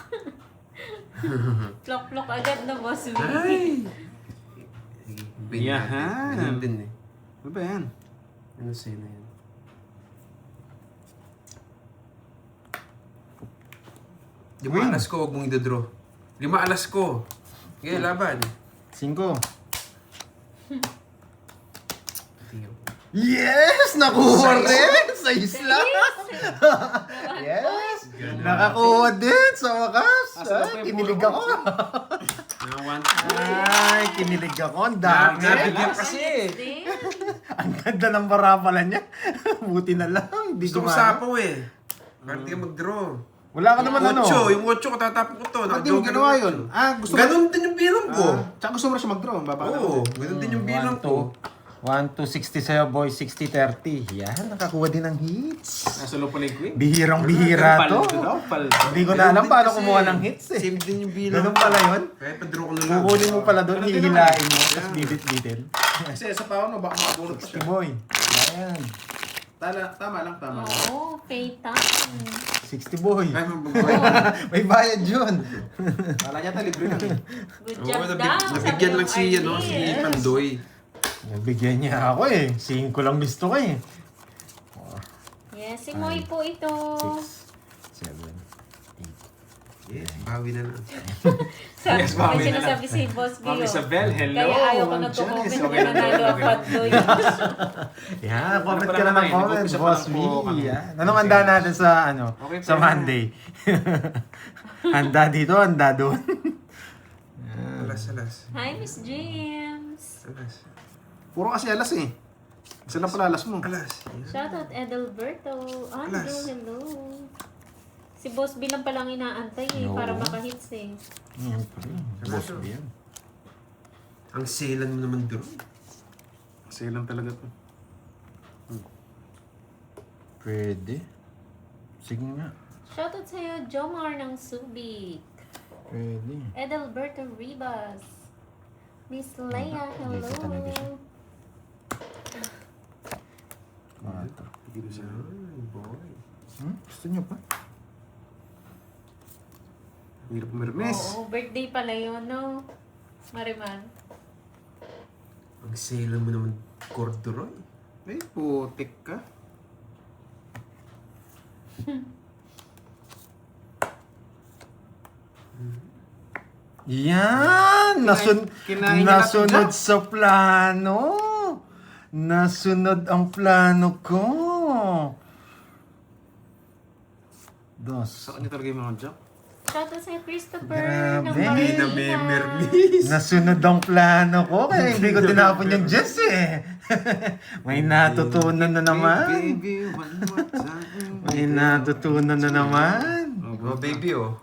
Plok-plok agad na, Boss B. Ay! Yahan. Ganun din eh. Ano ba yan? Ano sa'yo na yan? 5 alas ko, huwag mong idodraw. 5 alas ko. Okay, laban. 5. Tingnan ko. Yes! Nakuha rin! Sa isla! Yes! Nakakuha din sa wakas! Ay, kinilig ako! Ay, kinilig ako! Ang dami! Nabigyan kasi. Ang ganda ng parapalan niya. Buti na lang. Hindi Gusto ko gumana. sapaw eh. Bakit di ka mag-draw? Wala ka naman ano. 8, yung 8 ko tatapon ko to. Ba't di mo ginawa yun? Gusto mo? Ganun din yung bilang ko. Tsaka gusto mo na siya mag-draw. Babaka Oo, ganun din yung bilang ko. 1-2-60 sa'yo, boy. 60-30. Yan, nakakuha din ng hits. Nasa loob pa na yung queen. Bihirang-bihira to. Paldo daw, paldo. Hindi ko na alam paano kumuha ng hits eh. Same din yung bilang. Ganun pala yun. Kaya pa-draw ko na lang. Kukunin mo pala doon, Ganun din hihilain mo, tapos bibit-bitin. Kasi sa pao no, baka makabulot pa 60 siya. boy. Ayan. Tama lang, tama lang. Oo, pay time. 60 boy. Ay, mababoy. May bayad yun. Kala niya ta, libre lang eh. Good Oo, job daw. nabigyan lang si, si Pandoy. Nagbigyan niya ako eh. 5 lang gusto ko eh. Yes, si Moy po ito. 6, 7, Yes, bawi na lang. Sabi Yes, ko mami may na sinasabi si Boss Ma'am Bio. Isabel, hello. Kaya ayaw ko Ma'am nagko-comment Janice, na okay lang, nanalo okay ang lang. Patdoy. Yeah, comment Ano ka pala na ng naman, comment, nag-umpisa pa Boss lang po kami. V. Yan. Anong handa natin sa ano? Okay, sa pero- Monday? Handa dito, handa doon. Alas. Hi, Miss James. Alas. Puro kasi alas eh. Isa lang pala alas mo. Alas. Shoutout Edelberto. Andrew, Alas. hello. Si Boss B lang palang inaantay eh, No. para makahits eh. Siyempre, Boss V yan. Ang selan mo naman doon. Kasi lang talaga to. Pwede. Sige nga. Shoutout sa'yo, Jomar ng Subic. Pwede. Edelberto Ribas. Miss Leia, hello. Dito talaga siya. 4. Dito siya. Ay, boy. Gusto niyo pa? Hirap pumirmis. Oo, birthday pala yun, no? Mariman. Ang selan mo naman, corduroy. Eh, putik ka. Yan! Kinain niya Nasunod natin sa plano. Nasunod ang plano ko. Dos. Sa kanya talaga yung mga joke. Shoutout sa'yo, Christopher. Grabe. ng Hindi na Marikina. may mermis. Nasunod ang plano ko kaya hindi ko tinapon yung Jess eh. May natutunan na naman. Baby, one more time. May natutunan na naman. Oh, baby, oh.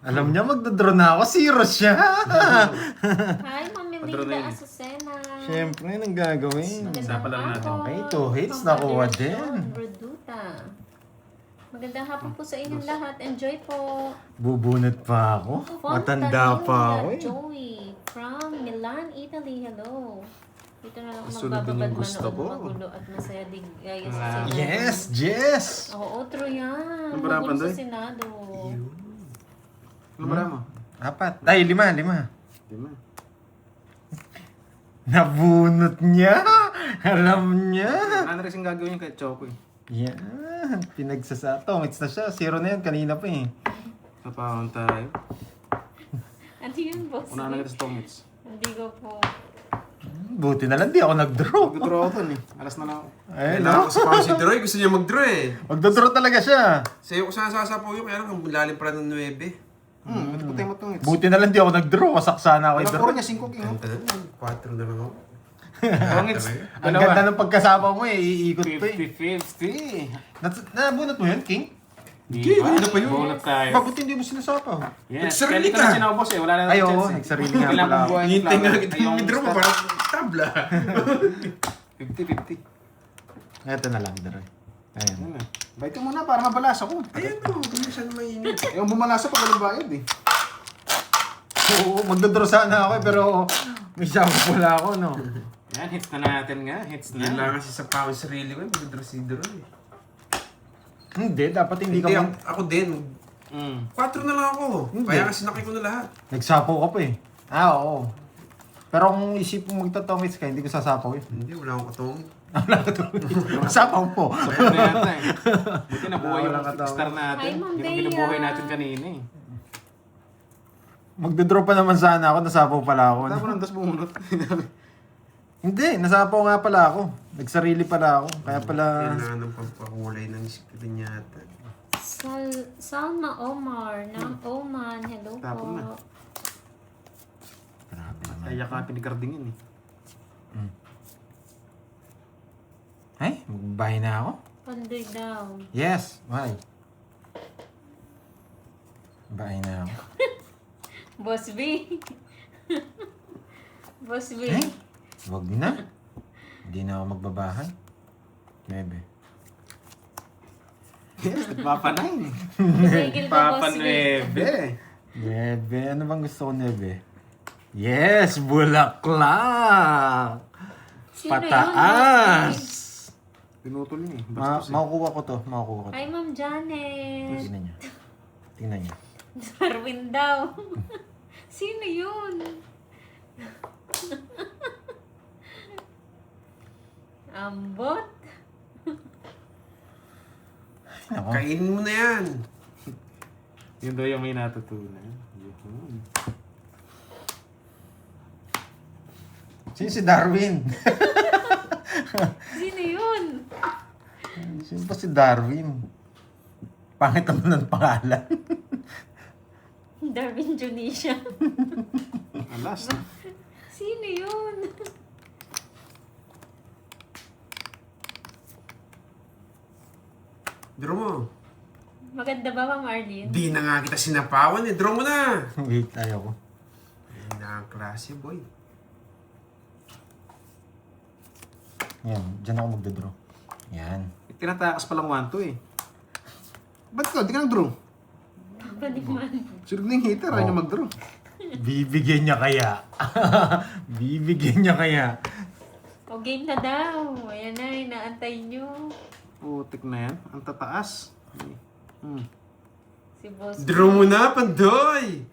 Alam niya, magdodraw na ako. Zero siya. Hi, Mami Padro na Linda yun. Azucena. Siyempre, anong gagawin? Magandang lang natin. hapon. Okay, 2 hits nakuha din. Congratulations, Reduta. Magandang hapon po sa inyong lahat. Enjoy po. Bubunot pa ako. Matanda pa ako eh. Joey from Milan, Italy. Hello. Dito na lang ako Sunod din magbababad yung gusto manood ko. ng magulo at masaya din gaya sa Ah. Senado. Yes, Jess! Oo, true yan. Ano ba Magulo naman, sa Doy? Senado. Ano ba mo? 4. Ay, 5. Di ba? Nabunot niya! Alam niya! Ano rin yung gagawin yung kay Choco eh. Yan. Pinagsasato. It's na siya. 0 na yan. Kanina pa eh. Napawan tayo. Ano yun, boss? Una na kita sa tongits. Hindi ko po. Buti na lang di ako nag-draw. Mag-draw ako dun eh. Alas na lang ako. Ayun, Kailangan no? ko sa pao si Droy. Gusto niya mag-draw eh. Magdodraw talaga siya. Sa'yo ko sasasapaw yun. Kaya lang, ang lalim pala ng 9. Hindi ko tayo matungits. Buti na lang di ako nag-draw. Wasak sana ako Wala i-draw. puro niya 5 king. Ang tagal, 4 na lang ako. Tongits. Ang ganda ng pagkasama mo eh. Iikot pa eh. 50-50. Nabunot mo yun, King? Di ba? Ano pa yun? Bunot tayo. Bakit hindi mo sinasapaw? Yes. Nagsarili Kaya dito ka. na sinabos eh. Wala na Ay, natin oo. chance eh. Nagsarili nga Kailangan pala ako. buhay yung Hintay nga flower. kita Ay, yung withdraw mo. start. Parang tabla. 50-50. Ito na lang, Dre. Ayan. Ano? Bite mo na para mabalas ako. Ayan o. Gumisan na mainit. Eh, yung bumalasa pag walang bayad eh. Oo, magdodraw sana ako eh. Pero may shampoo pala ako, no? Yan, hits na natin nga. Hits Yan na. lang kasi sa pao yung sarili ko. Mag-draw si Droy. Hindi, dapat hindi Hindi, ka ako din. 4 na lang ako. Hindi. Kaya kasi nakay ko na lahat. Nagsapaw ka pa eh. Oo. Pero kung isip mo magtatongits ka, hindi ko sasapaw eh. Hindi, wala akong katong. Sapaw po. Sapat na yata eh. Buti nabuhay yung Wala katawa. star natin. Hi, Ma'am Yung Bea. binubuhay natin kanina eh. Magdodraw pa naman sana ako, nasapaw pala ako. no? Tapos nang das bumunot. Hindi, nasapaw nga pala ako. Nagsarili pala ako. Kaya pala... Kailangan ng pampakulay ng screen yata. Salma Omar ng Oman. Hello Tapon na. po. Grabe naman. Kaya ka pinigardingin eh. Ay, magbahay na ako? Pandoy daw. Yes, why? Bahay na ako. Boss B. Boss B. Ay, wag na. Hindi na ako magbabahay. 9. Yes, nagpapanay. Tumigil ka, Boss Vic. Papanuebe. 9. Ano bang gusto ko 9? Yes! Bulaklak! Sino Pataas! Pinutol niya eh. Bastos eh. Makukuha ko to. Makukuha ko to. Hi, Ma'am Janet. Tingnan niyo. Tingnan niyo. Darwin daw. Sino yun? Ambot? Ako. Kainin mo na yan. Yun daw yung may natutunan. Yun. Sino si Darwin? Sino yun? Sino ba si Darwin? Pangit naman ng pangalan. Darwin Junisha. Alas. Sino yun? Draw mo. Maganda ba, Ma'am Arlene? Di na nga kita sinapawan eh. Draw mo na. Wait, ayaw ko. Ay, nakaklase, boy. Yan, dyan ako magdodraw. Yan. Tinatakas palang 1-2 eh. Ba't ka? Di ka nag-draw. Pwede man. Sunod na yung hitter, ayaw niya mag-draw. Bibigyan niya kaya. Bibigyan niya kaya. O game na daw. Ayan na, inaantay nyo. Putik na yan. Ang tataas. Si Boss. Draw mo na, Pandoy!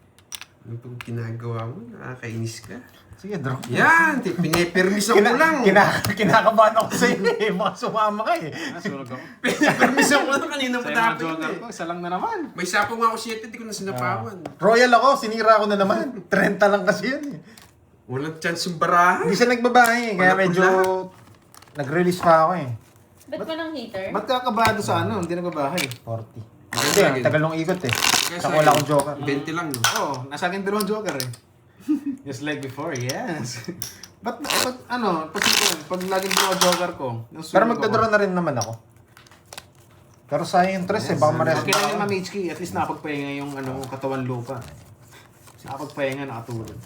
Ano pang ginagawa mo? Nakakainis ka. Sige, draw. Yan! Pinipermisan ko lang. Kinakabahan ako sa inyo eh. Baka sumama ka eh. Sunog ako. Pinipermisan ko lang kanina Sa pa mga dapat joker eh. ko, isa lang na naman. May sapo nga ako 7, di ko na sinapawan. Royal ako, sinira ko na naman. 30 lang kasi yun eh. Walang chance yung barahan. Hindi siya nagbabahay eh. Kaya Wala medyo nag-release pa ako eh. Ba't walang hater? Ba't kakabado sa ano? Hindi nagbabahay. 40. Hindi, ang tagal nung ikot eh. Kaya Saka wala akong joker. 20 lang, no? Oo, nasa akin dalawang joker eh. Just like before, yes. Ba't ano, pag laging dalawang joker ko, Pero magdadraw na rin naman ako. Pero sayang yung stress eh. Baka ma-rest Okay lang yung ako. Ma'am HK, at least nakapagpahinga yung ano, katawan lupa. Nakapagpahinga, nakatulog.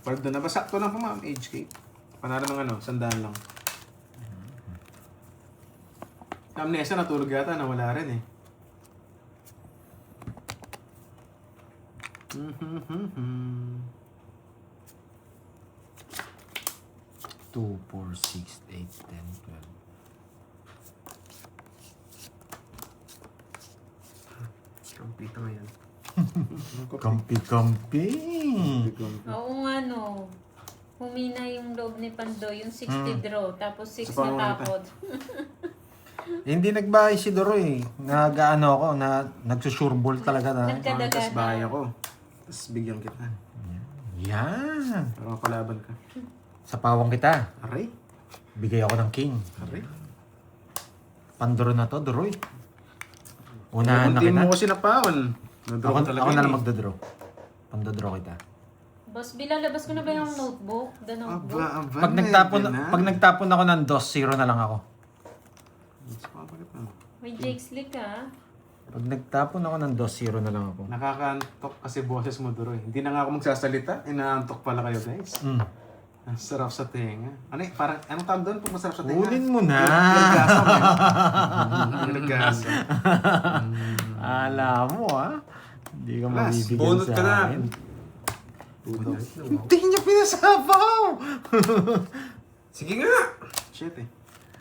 Pag doon na ba, sakto lang po Ma'am HK. Panalo ng ano, 100 lang. Ma'am Nessa, natulog yata, nawala rin eh. 2, 4, 6, 8, 10, 12. Kampita ngayon. Kampi-kampi. Oo nga no. Humina yung loob ni Pandoy, yung 60 draw, tapos 6 Sa na pangunguna. tapod. Hindi nagbahay si Doro eh. Nag-ano ako, nagsusurbol talaga na. Nagkadaga Tapos bahay na. ako. Tapos bigyan kita. Yan. Para mapalaban ka. Sa pawang kita, Aray? bigay ako ng king. Aray? Pandoro na to, Doroy. Unahan na Kung di kita. mo kasi napawan. Nadraw Ako, ko talaga ako na yun lang eh. magdodraw. Pandodraw kita. Boss, bilalabas ko na ba yung notebook? The notebook? Aba, Pag nagtapon ako ng 2-0 na lang ako. May Jake Slick ah. Pag nagtapon ako ng 2-0 na lang ako. Nakakaantok kasi boses mo, Duro eh. Hindi na nga ako magsasalita. Inaantok pala kayo, guys. Mm. Ang sarap sa tenga. Ano eh, parang, anong tawag doon pag masarap sa tenga? Ulin mo na. Naggasam eh. Naggasam. Alam mo ah. Hindi ka Last, mabibigyan bunot sa ka na. akin. Bunot. Hindi niya pinasabaw. Sige nga! Shit eh.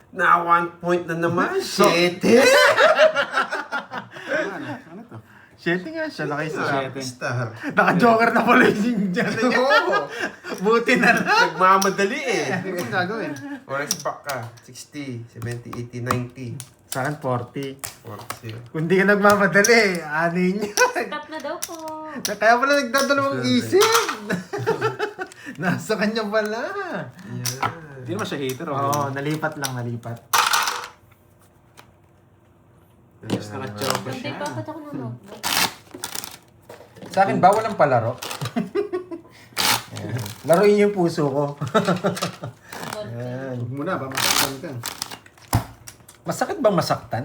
Na 1 point na naman. So- 7! Ano to? 7 nga siya, nakaisa. Star. Naka-joker na pala yung dyan. Oo! Buti na lang. Nagmamadali eh. Ano yung gagawin? Oras back ka. 60, 70, 80, 90. Sa akin, 40. 40. Kung di ka nagmamadali, anin niya. Stop na daw po. Kaya pala nagdadalawang isip. Nasa kanya pala. Yan. Hindi naman siya hater. Oo, nalipat lang, nalipat. Yes, naka-choker Hindi siya. pa ako ng notebook. Sa akin, bawal ang palaro. Ayan. Laruin yung puso ko. Ayan. Huwag mo na, pamasaktan ka. Masakit bang masaktan?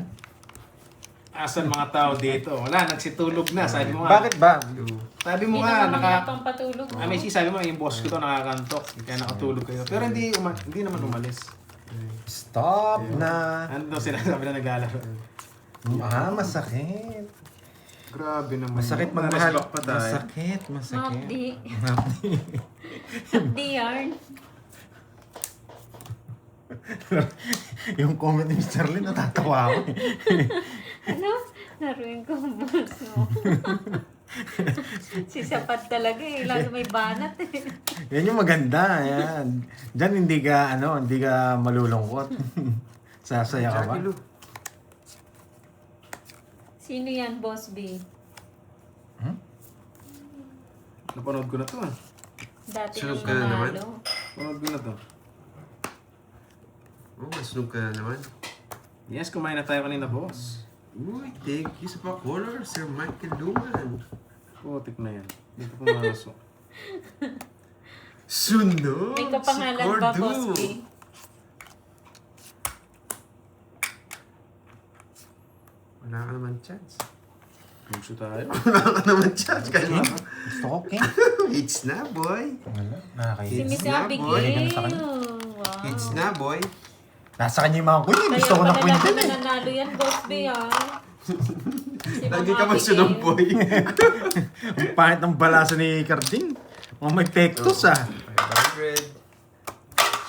Asan mga tao dito? Wala, nagsitulog na. Sabi mo nga. Bakit ba? Sabi mo Hindi nga, naman mga pampatulog. Ah, Messi, sabi mo, yung boss ko to nakakantok. Kaya nakatulog kayo. Pero hindi naman umalis. Stop na. Ano daw sinasabi na naglalaro? Masakit. Grabe naman. Masakit yun. magmahal. Na-respect pa tayo. Masakit. Mapdi. Mapdi yarn. Yung comment ni Mr. Lin, natatawa ako. Ano? Naruin ko ang boss mo. Si Sapat talaga eh. Lalo may banat eh. Yan yung maganda. Yan. Diyan hindi ka malulungkot. Sasaya ka ba? Jackie Lou. Sino yan, Boss B? Napanood ko na to ah. Dati Sunog nang ka na naman? nanalo. Napanood ko na to. Oh, masunog ka na naman. Yes, kumain na tayo kanina, boss. Uy, thank you sa pa-color, Sir Michael Luman. Putik na yan. Dito pumasok. Sunog! May kapangalan ba, Boss B? Wala ka naman chance. Puso tayo. Wala ka naman chance. Kaya Gusto ko, King. It's na, boy. Wala. Si Nakakainis. Miss na, boy. Abigail. Sa kanya. Wow. It's na, boy. Nasa kanya yung mga queen. Kaya Gusto ko na pala queen lagi din eh. nananalo yan, Boss B, ah. Si Lagi Mama ka masunod, Abigail. boy. Ang pangit ng balasa ni Carding. Mga may pektos ah. 500.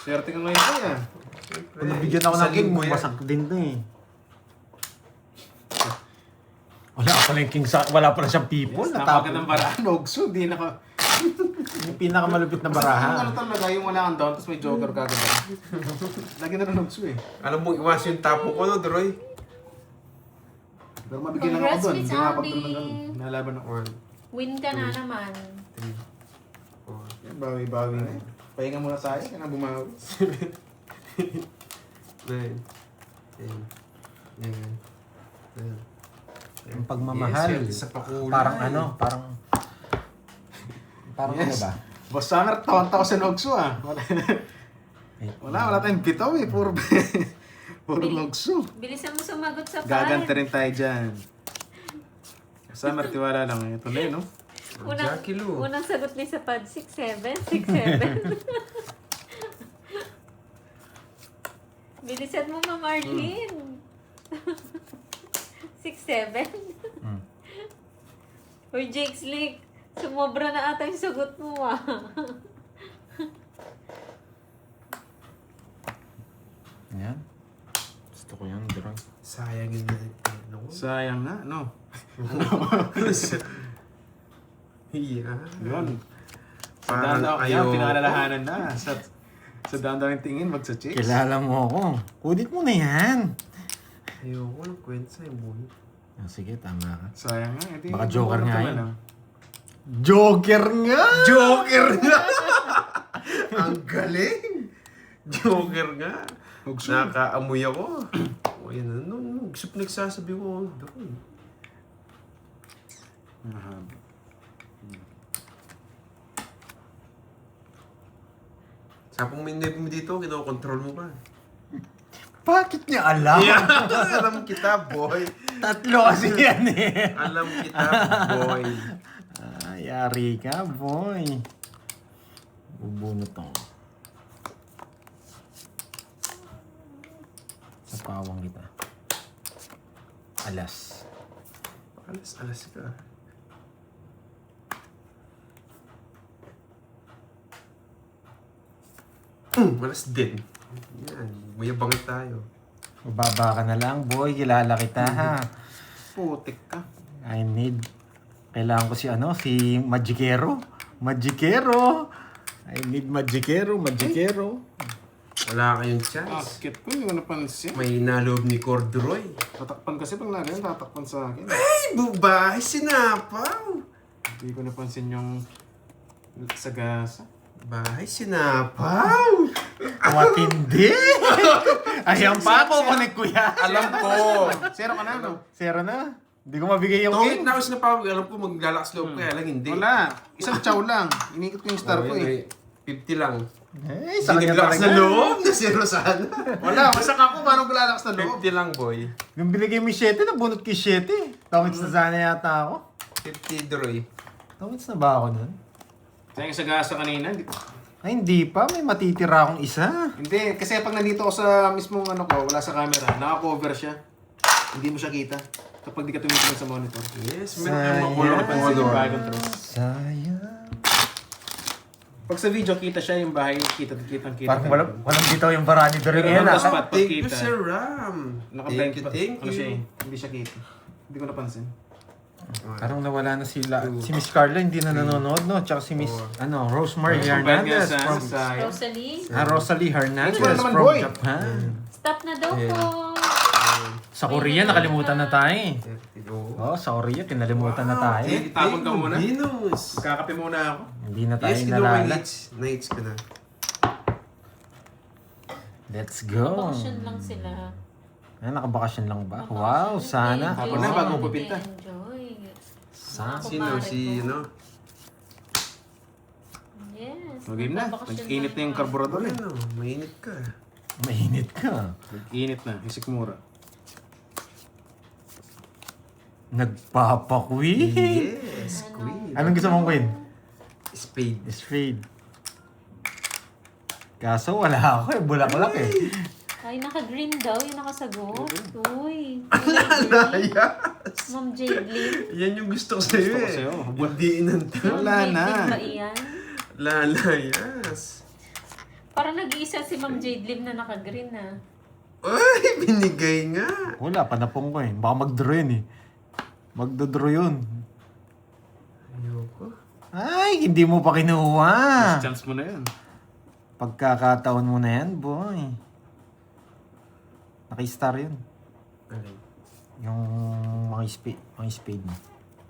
Swerte ka ngayon tayo ah. Kung nabigyan ako ng king, bumasak din to eh. Wala pala yung king sa... Wala pala siyang people. Yes, napagan ng barahan. Ogso, di naka... Yung pinakamalupit na Yung barahan. ano talaga, yung wala kang down, tapos may joker kagad. Lagi na rin ogso eh. Alam mo, iwas yung tapo ko, no, Droy? Pero mabigyan lang ako Congrats, doon. Miss Hindi mapag Abby. doon ng ganun. Nalaban ako. 1, Win ka na naman. 3, 4, Yan, bawi-bawi na. Pahinga muna tayo, kaya na bumawi. 9, 10, 11, 12. Yung pagmamahal. Yes, sa pakulay. Parang ano, parang ano Yes. ba? Boss Summer, tawan-tawa sa Nogso ah. Wala tayong bitaw eh. Puro Nogso. Bilisan mo sumagot sa Gagante pan. rin tayo dyan. Summer, tiwala lang. Ito na yun, no? Jackie Lou. Unang sagot ni sa pad, 6-7. 6-7. Bilisan mo, Ma'am Arlene. 6-7. Or Jake Slick, sumobra na ata yung sagot mo ah. Yan. Gusto ko yan, Droy. Sayang yun na ano. Sayang nga, no? Yeah. Yun. Sa Parang daan ayaw. yan, pinalalahanan na. Sa daan daw yung tingin, magsa-chicks. Kilala mo ako. Kudit mo na yan. Ayoko ng kwenta sa'yo, boy. Ah, sige, tama ka. Sayang nga. Edi, Baka joker nga na yun. lang. Joker nga! Joker nga! Ang galing! Joker nga! Hugso. Nakaamoy ako. O yan, ano, gusto pa nagsasabi ko. Doon. Mahaba. Sa pong minute mo dito, kinokontrol mo ba? Bakit niya alam? Yeah. Alam kita, boy. Tatlo kasi yan eh. Alam kita, boy. Yari ka, boy. Bubunot ako. Sa pawang kita. Alas. Alas ka. Malas din. Yan, mayabangit tayo. Mababa ka na lang, boy. Kilala kita, ha. Putik ka. Kailangan ko si Magikero. Magikero. I need Magikero. Wala kayong chance. Akit ko, hindi ko napansin. May naloob ni Corduroy. Tatakpan kasi pag nalayan, tatakpan sa akin. Ay, bubahay, sinapaw! Hindi ko napansin yung sagasa. Bahay, sinapaw! Matindi. Ayan pa ako, connect ko yan. Alam ko! Zero ka na, no? Zero na. Hindi ko mabigay yung Tungit king. na ako sinapaw. Alam ko maglalakas loob kaya lang hindi. Wala. Isang chow lang. Inikot ko yung star ko eh. 50 lang. Eh, sa Hindi kanya naglalakas talaga. na loob. Na zero sana. Wala. Masak ako. Paano ko lalakas na loob? 50 lang, boy. Yung binigay mo yung 7, nabunot ko yung 7. Tawid sa sana yata ako. 50, Droy. Tawits na ba ako nun? Sayang sa gasa kanina. Ay, hindi pa. May matitira akong isa. Hindi, kasi pag nandito ako sa mismong ano ko, wala sa camera, naka-cover siya. Hindi mo siya kita. Kapag di ka tumitingin sa monitor. Yes, meron kang makulong Pansin yung color. bahay control. Sayang. Pag sa video, kita siya yung bahay, kita. Parang walang bitaw yung baranidor Pero ngayon. on the ah. spot, pag Thank you, kita. Sir Ram. Naka-blind Thank you, pa. thank Ano siya you. Hindi siya kita. Hindi ko napansin. Parang nawala na sila. Si Miss Carla hindi na nanonood, no? Tsaka si Miss, Rosemary Hernandez from... Rosalie, Rosalie Hernandez Wala naman, from boy. Japan. stop na daw Yeah. po. Sa Korea, nakalimutan na tayo eh. Oh. Oh, sa Korea, kinalimutan na tayo. Itapon ka muna. Venus. Magkakape muna ako. Hindi na tayo Yes, kinuha nalala. nights ka na. Let's go. Bakasyon lang sila. Ah, nakabakasyon lang ba? Wow, sana. Hapon na, bago pupinta. Enjoy. Sana. Sino? Si, ano? Yes. Mag-game na. magbabakasyon Nag-init na yung tayo. carburetor eh. Ano? Mainit ka. Mainit ka. Nag-init na. Isikmura. Nagpapakwit. Yes, queen. Anong gusto mong queen? Spade. Spade. Kaso wala ako eh. Bulaklak eh. Ay, naka-green daw. Yung nakasagot. Uy. Layas! Ma'am Jadelyn. Yan yung gusto ko sa'yo Gusto ko eh. sa'yo. Hindi inanta. Wala na. ba iyan? Lalayas. Parang nag-iisa si Ma'am Jadelyn na naka-green ha. Ay, binigay nga. Wala, panapong ko eh. Baka mag-draw yun eh. Magdodraw yun. Ayoko. Ay, hindi mo pa kinuha. Chance mo na yan. Pagkakataon mo na yan, boy. Naki-star yun. Alin? Yung mga spade mo.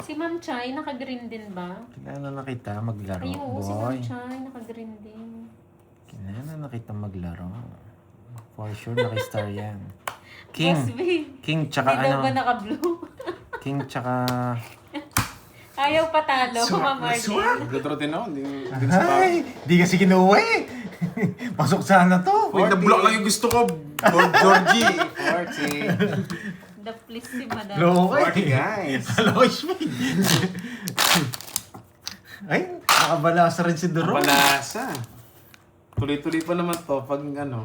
Si Ma'am Chai, naka-green din ba? Kilala na kita maglaro, Ay, oo, si Ma'am boy. Chai, naka-green din. Kilala na kita maglaro. For sure, naki-star yan. Boss King. babe, King tsaka hindi daw ba ano. naka-blue? King tsaka... Ayaw patalo, Ma'am Arlene. Nagdodro din ako. Hindi sa bahay. Ay! Di kasi kinuha eh. Pasok sana to. Wait, na-block lang yung gusto ko. Georgie. 40. The please si Madam. Loko 40 eh. guys. Hello, Spade. Ay, nakabalasa rin si Duro. Balasa. Tuloy-tuloy pa naman to pag ano.